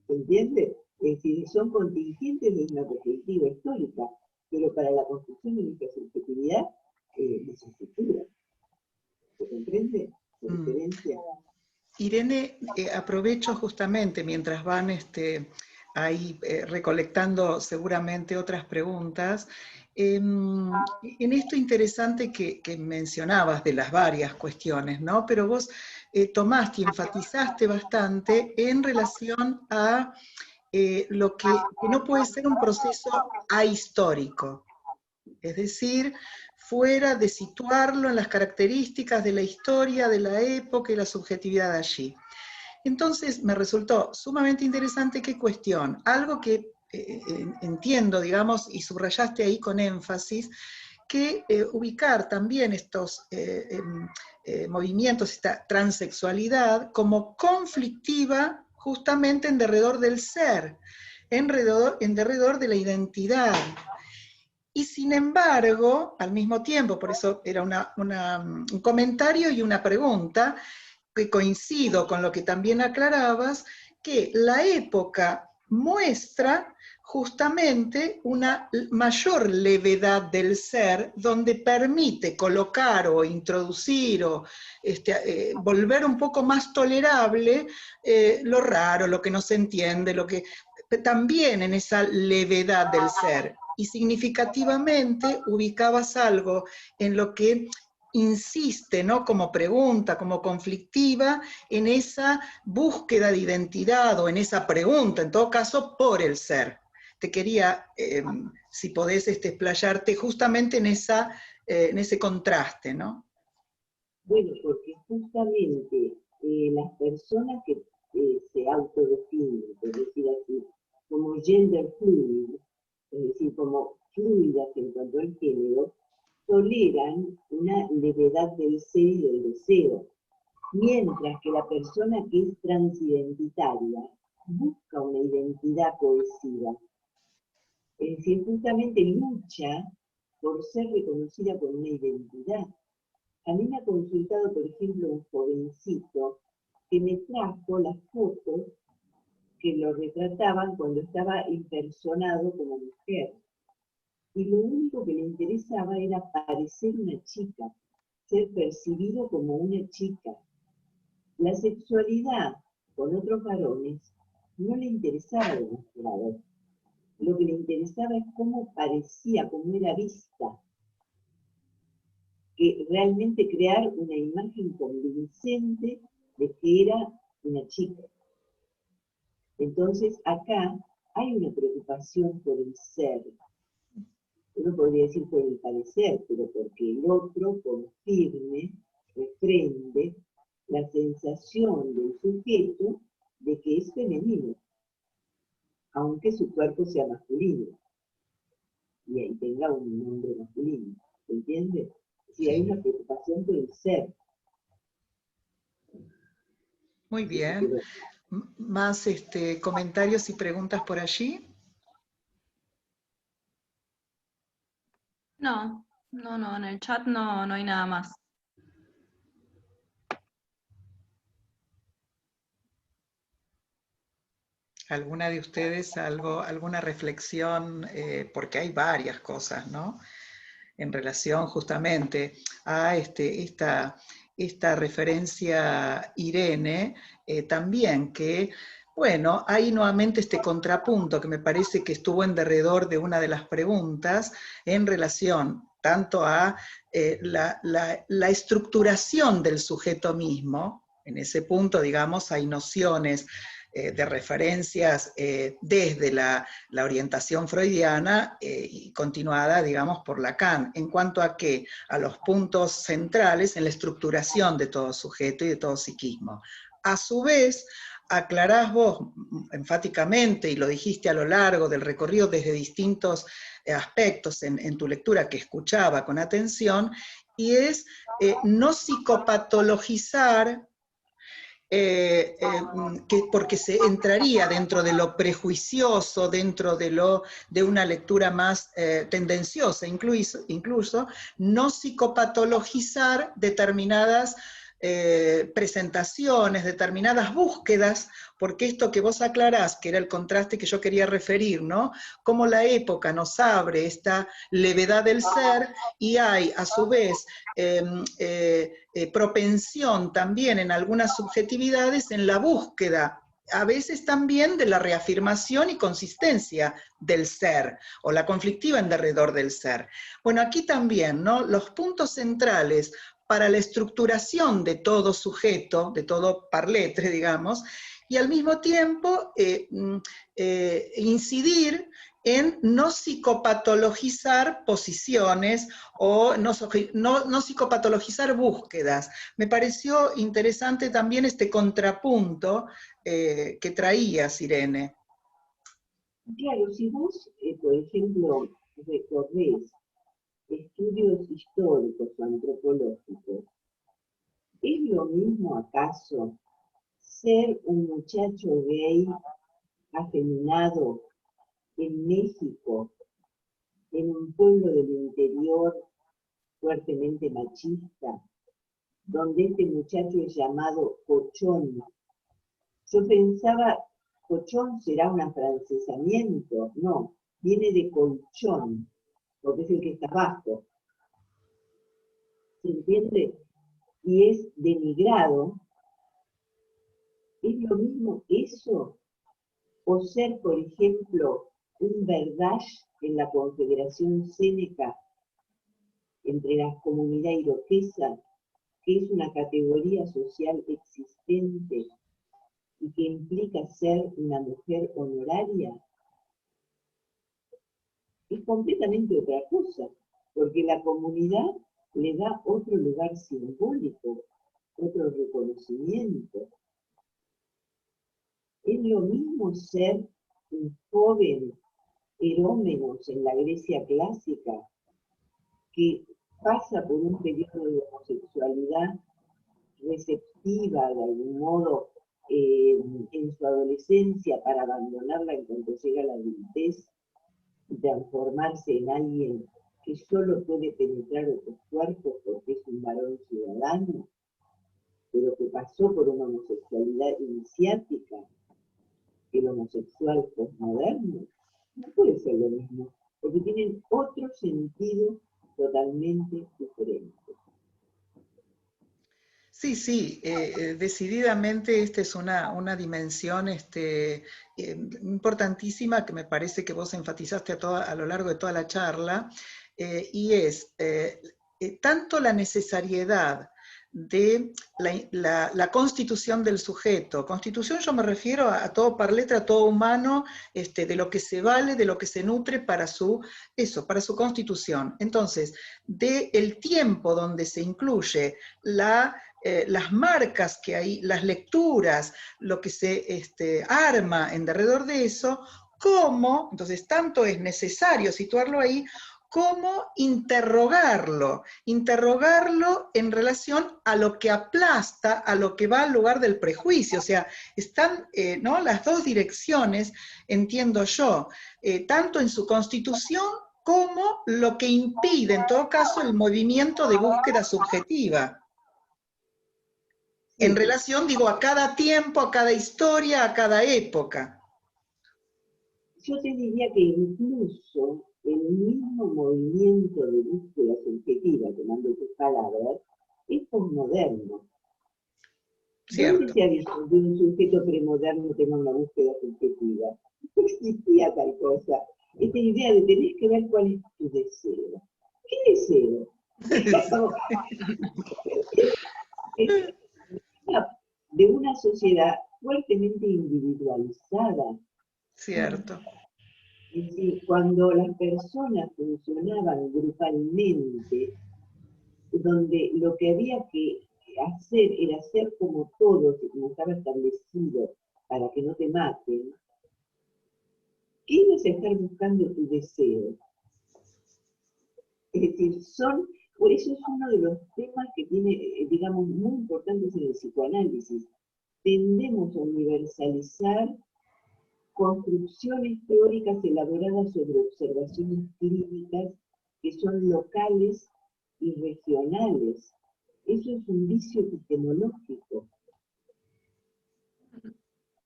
¿Se entiende? Es decir, son contingentes desde una perspectiva histórica, pero para la construcción de nuestra subjetividad desestructura. ¿Se comprende la diferencia? Irene, aprovecho justamente mientras van ahí recolectando seguramente otras preguntas, en esto interesante que mencionabas de las varias cuestiones, ¿no? Pero vos tomaste y enfatizaste bastante en relación a lo que no puede ser un proceso ahistórico, es decir, fuera de situarlo en las características de la historia, de la época y la subjetividad allí. Entonces me resultó sumamente interesante qué cuestión, algo que entiendo, digamos, y subrayaste ahí con énfasis, que ubicar también estos movimientos, esta transexualidad, como conflictiva justamente en derredor del ser, en derredor de la identidad. Y sin embargo, al mismo tiempo, por eso era un comentario y una pregunta, que coincido con lo que también aclarabas, que la época muestra justamente una mayor levedad del ser, donde permite colocar o introducir o volver un poco más tolerable lo raro, lo que no se entiende, lo que también en esa levedad del ser. Y significativamente ubicabas algo en lo que insiste, ¿no? Como pregunta, como conflictiva, en esa búsqueda de identidad o en esa pregunta, en todo caso, por el ser. Te quería, si podés explayarte justamente en ese contraste, ¿no? Bueno, porque justamente las personas que se autodefinen, por decir así, como gender fluid, es decir, como fluidas en cuanto al género, toleran una levedad del ser y del deseo, mientras que la persona que es transidentitaria busca una identidad cohesiva, es decir, justamente lucha por ser reconocida con una identidad. A mí me ha consultado, por ejemplo, un jovencito que me trajo las fotos que lo retrataban cuando estaba impersonado como mujer. Y lo único que le interesaba era parecer una chica, ser percibido como una chica. La sexualidad con otros varones no le interesaba demasiado. Lo que le interesaba es cómo parecía, cómo era vista, que realmente crear una imagen convincente de que era una chica. Entonces acá hay una preocupación por el ser. Uno podría decir por el parecer, pero porque el otro confirme, refrende la sensación del sujeto de que es femenino, aunque su cuerpo sea masculino, y ahí tenga un nombre masculino. ¿Se entiende? Sí, hay una preocupación por el ser. Muy bien. ¿Más comentarios y preguntas por allí? No, en el chat no hay nada más. ¿Alguna de ustedes alguna reflexión? Porque hay varias cosas, ¿no? En relación justamente a esta referencia Irene, también que, bueno, hay nuevamente este contrapunto que me parece que estuvo en derredor de una de las preguntas en relación tanto a la estructuración del sujeto mismo. En ese punto, digamos, hay nociones de referencias desde la orientación freudiana y continuada, digamos, por Lacan, en cuanto a qué, a los puntos centrales en la estructuración de todo sujeto y de todo psiquismo. A su vez, aclarás vos enfáticamente, y lo dijiste a lo largo del recorrido desde distintos aspectos en tu lectura que escuchaba con atención, y es no psicopatologizar, porque se entraría dentro de lo prejuicioso, dentro de una lectura más tendenciosa, incluso no psicopatologizar determinadas presentaciones, determinadas búsquedas, porque esto que vos aclarás, que era el contraste que yo quería referir, ¿no? Cómo la época nos abre esta levedad del ser y hay, a su vez, propensión también en algunas subjetividades en la búsqueda, a veces también de la reafirmación y consistencia del ser, o la conflictiva en derredor del ser. Bueno, aquí también, ¿no? Los puntos centrales para la estructuración de todo sujeto, de todo parletre, digamos, y al mismo tiempo incidir en no psicopatologizar posiciones o no psicopatologizar búsquedas. Me pareció interesante también este contrapunto que traías, Irene. Claro, si vos, por ejemplo, recorres estudios históricos o antropológicos, ¿es lo mismo acaso ser un muchacho gay afeminado en México, en un pueblo del interior fuertemente machista, donde este muchacho es llamado cochón? Yo pensaba, cochón será un afrancesamiento, no, viene de colchón, porque es el que está abajo. ¿Se entiende? Y es denigrado. ¿Es lo mismo eso? O ser, por ejemplo, un Verdash en la Confederación Cénica, entre la comunidad iroquesa, que es una categoría social existente y que implica ser una mujer honoraria, es completamente otra cosa, porque la comunidad le da otro lugar simbólico, otro reconocimiento. Es lo mismo ser un joven Herómenos en la Grecia clásica, que pasa por un periodo de homosexualidad receptiva de algún modo en su adolescencia para abandonarla en cuanto llega a la adultez y transformarse en alguien que solo puede penetrar otros cuerpos porque es un varón ciudadano, pero que pasó por una homosexualidad iniciática, el homosexual posmoderno, no puede ser lo mismo, porque tienen otro sentido totalmente diferente. Sí, sí, decididamente esta es una dimensión importantísima que me parece que vos enfatizaste a lo largo de toda la charla, y es tanto la necesariedad de la constitución del sujeto. Constitución yo me refiero a todo par letra, a todo humano, de lo que se vale, de lo que se nutre para su constitución. Entonces, del tiempo donde se incluye las marcas que hay, las lecturas, lo que se arma en derredor de eso, cómo, entonces tanto es necesario situarlo ahí, cómo interrogarlo en relación a lo que aplasta, a lo que va al lugar del prejuicio. O sea, están ¿no? las dos direcciones, entiendo yo, tanto en su constitución como lo que impide, en todo caso, el movimiento de búsqueda subjetiva. En relación, digo, a cada tiempo, a cada historia, a cada época. Yo te diría que incluso el mismo movimiento de búsqueda subjetiva, tomando tus palabras, es posmoderno. ¿Dónde se ha visto que un sujeto premoderno tenga una búsqueda subjetiva? No existía tal cosa. Esta idea de tenés que ver cuál es tu deseo. ¿Qué deseo? De una sociedad fuertemente individualizada. Cierto. Es decir, cuando las personas funcionaban grupalmente, donde lo que había que hacer era ser como todos y como estaba establecido para que no te maten, ¿qué ibas a estar buscando tu deseo? Es decir, por eso es uno de los temas que tiene, digamos, muy importantes en el psicoanálisis. Tendemos a universalizar construcciones teóricas elaboradas sobre observaciones clínicas que son locales y regionales. Eso es un vicio epistemológico.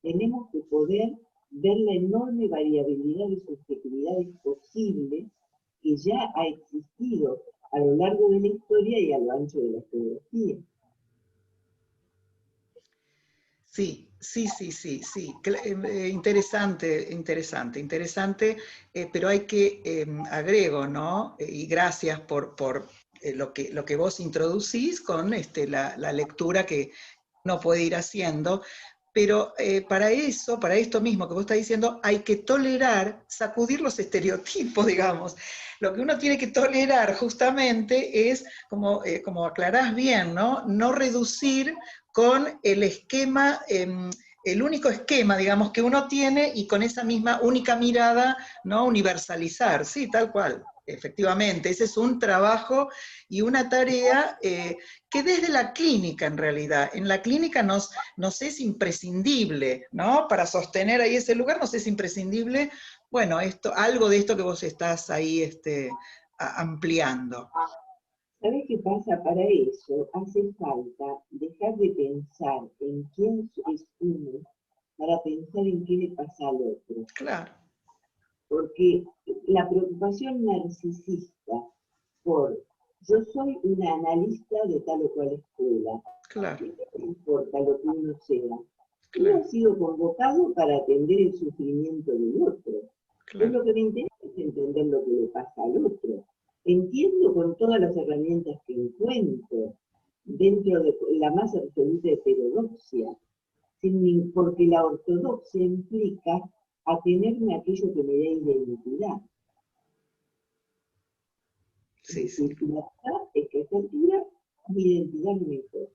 Tenemos que poder ver la enorme variabilidad de subjetividades posibles que ya ha existido a lo largo de la historia y a lo ancho de la geografía. Sí, interesante, pero hay que, agrego, ¿no? Y gracias por lo que vos introducís con la lectura que uno puede ir haciendo, pero para esto mismo que vos estás diciendo, hay que tolerar, sacudir los estereotipos, digamos. Lo que uno tiene que tolerar justamente es, como aclarás bien, ¿no? No reducir con el esquema, el único esquema, digamos, que uno tiene y con esa misma única mirada, ¿no? Universalizar, sí, tal cual. Efectivamente, ese es un trabajo y una tarea que desde la clínica, en realidad, en la clínica nos es imprescindible, ¿no? Para sostener ahí ese lugar nos es imprescindible, bueno, algo de esto que vos estás ahí ampliando. ¿Sabes qué pasa? Para eso hace falta dejar de pensar en quién es uno para pensar en qué le pasa al otro. Claro. Porque la preocupación narcisista por yo soy una analista de tal o cual escuela, claro. ¿qué me importa lo que uno sea? Claro. Uno ha sido convocado para atender el sufrimiento del otro. Claro. Pues lo que me interesa es entender lo que le pasa al otro. entiendo con todas las herramientas que encuentro, dentro de la más absoluta heterodoxia, porque la ortodoxia implica atenerme a aquello que me da identidad. Sí, sí. Y la verdad es que a esta altura mi identidad no me importa.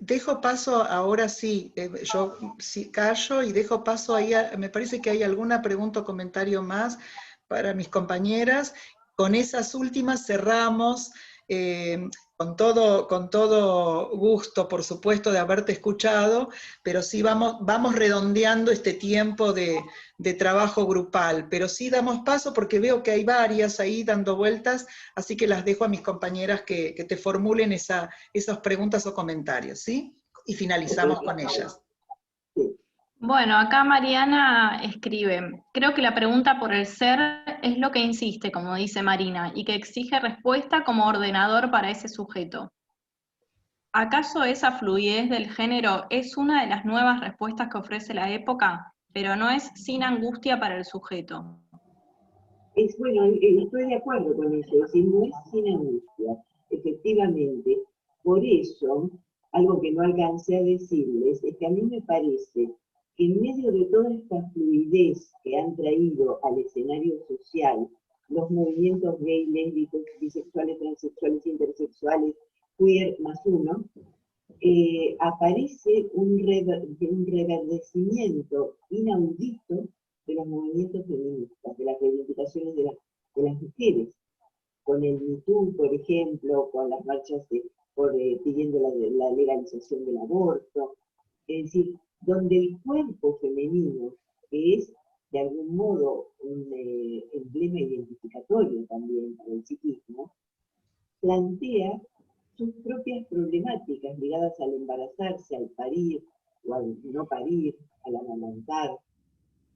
Dejo paso, ahora sí, yo sí callo y dejo paso ahí, me parece que hay alguna pregunta o comentario más para mis compañeras. Con esas últimas cerramos, con todo gusto, por supuesto, de haberte escuchado, pero sí vamos redondeando este tiempo de trabajo grupal, pero sí damos paso porque veo que hay varias ahí dando vueltas, así que las dejo a mis compañeras que te formulen esas preguntas o comentarios, ¿sí? Y finalizamos con ellas. Bueno, acá Mariana escribe, creo que la pregunta por el ser es lo que insiste, como dice Marina, y que exige respuesta como ordenador para ese sujeto. ¿Acaso esa fluidez del género es una de las nuevas respuestas que ofrece la época, pero no es sin angustia para el sujeto? Bueno, estoy de acuerdo con eso, es decir, no es sin angustia, efectivamente. Por eso, algo que no alcancé a decirles, es que a mí me parece que en medio de toda esta fluidez que han traído al escenario social los movimientos gay, lésbicos, bisexuales, transexuales, intersexuales, queer más uno, aparece un reverdecimiento inaudito de los movimientos feministas, de las reivindicaciones de las mujeres, con el Me Too, por ejemplo, con las marchas pidiendo la legalización del aborto, es decir, donde el cuerpo femenino, que es de algún modo un emblema identificatorio también para el psiquismo, plantea sus propias problemáticas ligadas al embarazarse, al parir o al no parir, al amamantar,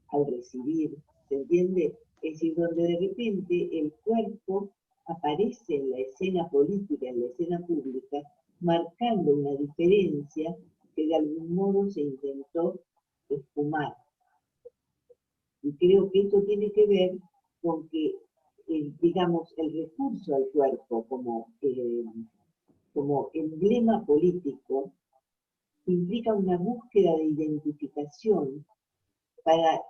al recibir, ¿se entiende? Es decir, donde de repente el cuerpo aparece en la escena política, en la escena pública, marcando una diferencia que de algún modo se intentó esfumar. Y creo que esto tiene que ver con que, digamos, el recurso al cuerpo como emblema político implica una búsqueda de identificación para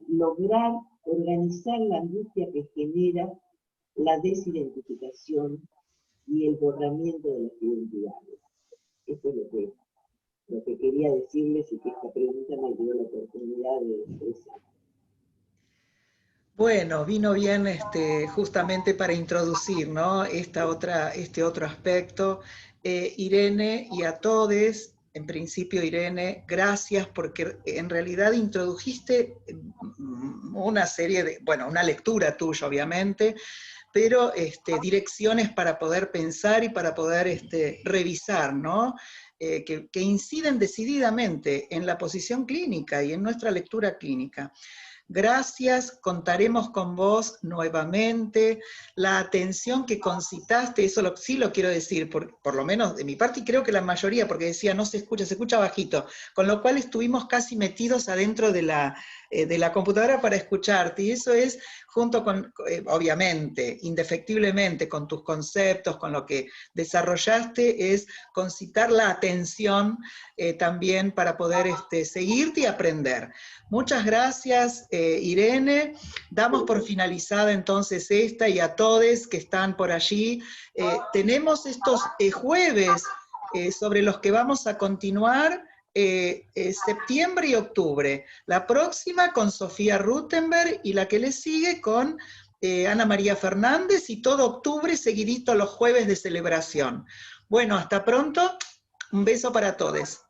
lograr organizar la angustia que genera la desidentificación y el borramiento de las identidades. Esto es lo que quería decirles y que esta pregunta me dio la oportunidad de expresar. Bueno, vino bien justamente para introducir, ¿no? este otro aspecto. Irene, y a todos, en principio Irene, gracias porque en realidad introdujiste una serie de, bueno, una lectura tuya obviamente, pero direcciones para poder pensar y para poder revisar, ¿no? Que inciden decididamente en la posición clínica y en nuestra lectura clínica. Gracias, contaremos con vos nuevamente. La atención que concitaste, eso sí lo quiero decir, por lo menos de mi parte, y creo que la mayoría, porque decía no se escucha bajito, con lo cual estuvimos casi metidos adentro de la computadora para escucharte, y eso es, junto con, obviamente, indefectiblemente, con tus conceptos, con lo que desarrollaste, es concitar la atención también para poder seguirte y aprender. Muchas gracias, Irene. Damos por finalizada entonces esta, y a todos que están por allí. Tenemos estos jueves sobre los que vamos a continuar, septiembre y octubre. La próxima con Sofía Rutenberg y la que le sigue con Ana María Fernández, y todo octubre seguidito los jueves de celebración. Bueno, hasta pronto. Un beso para todos.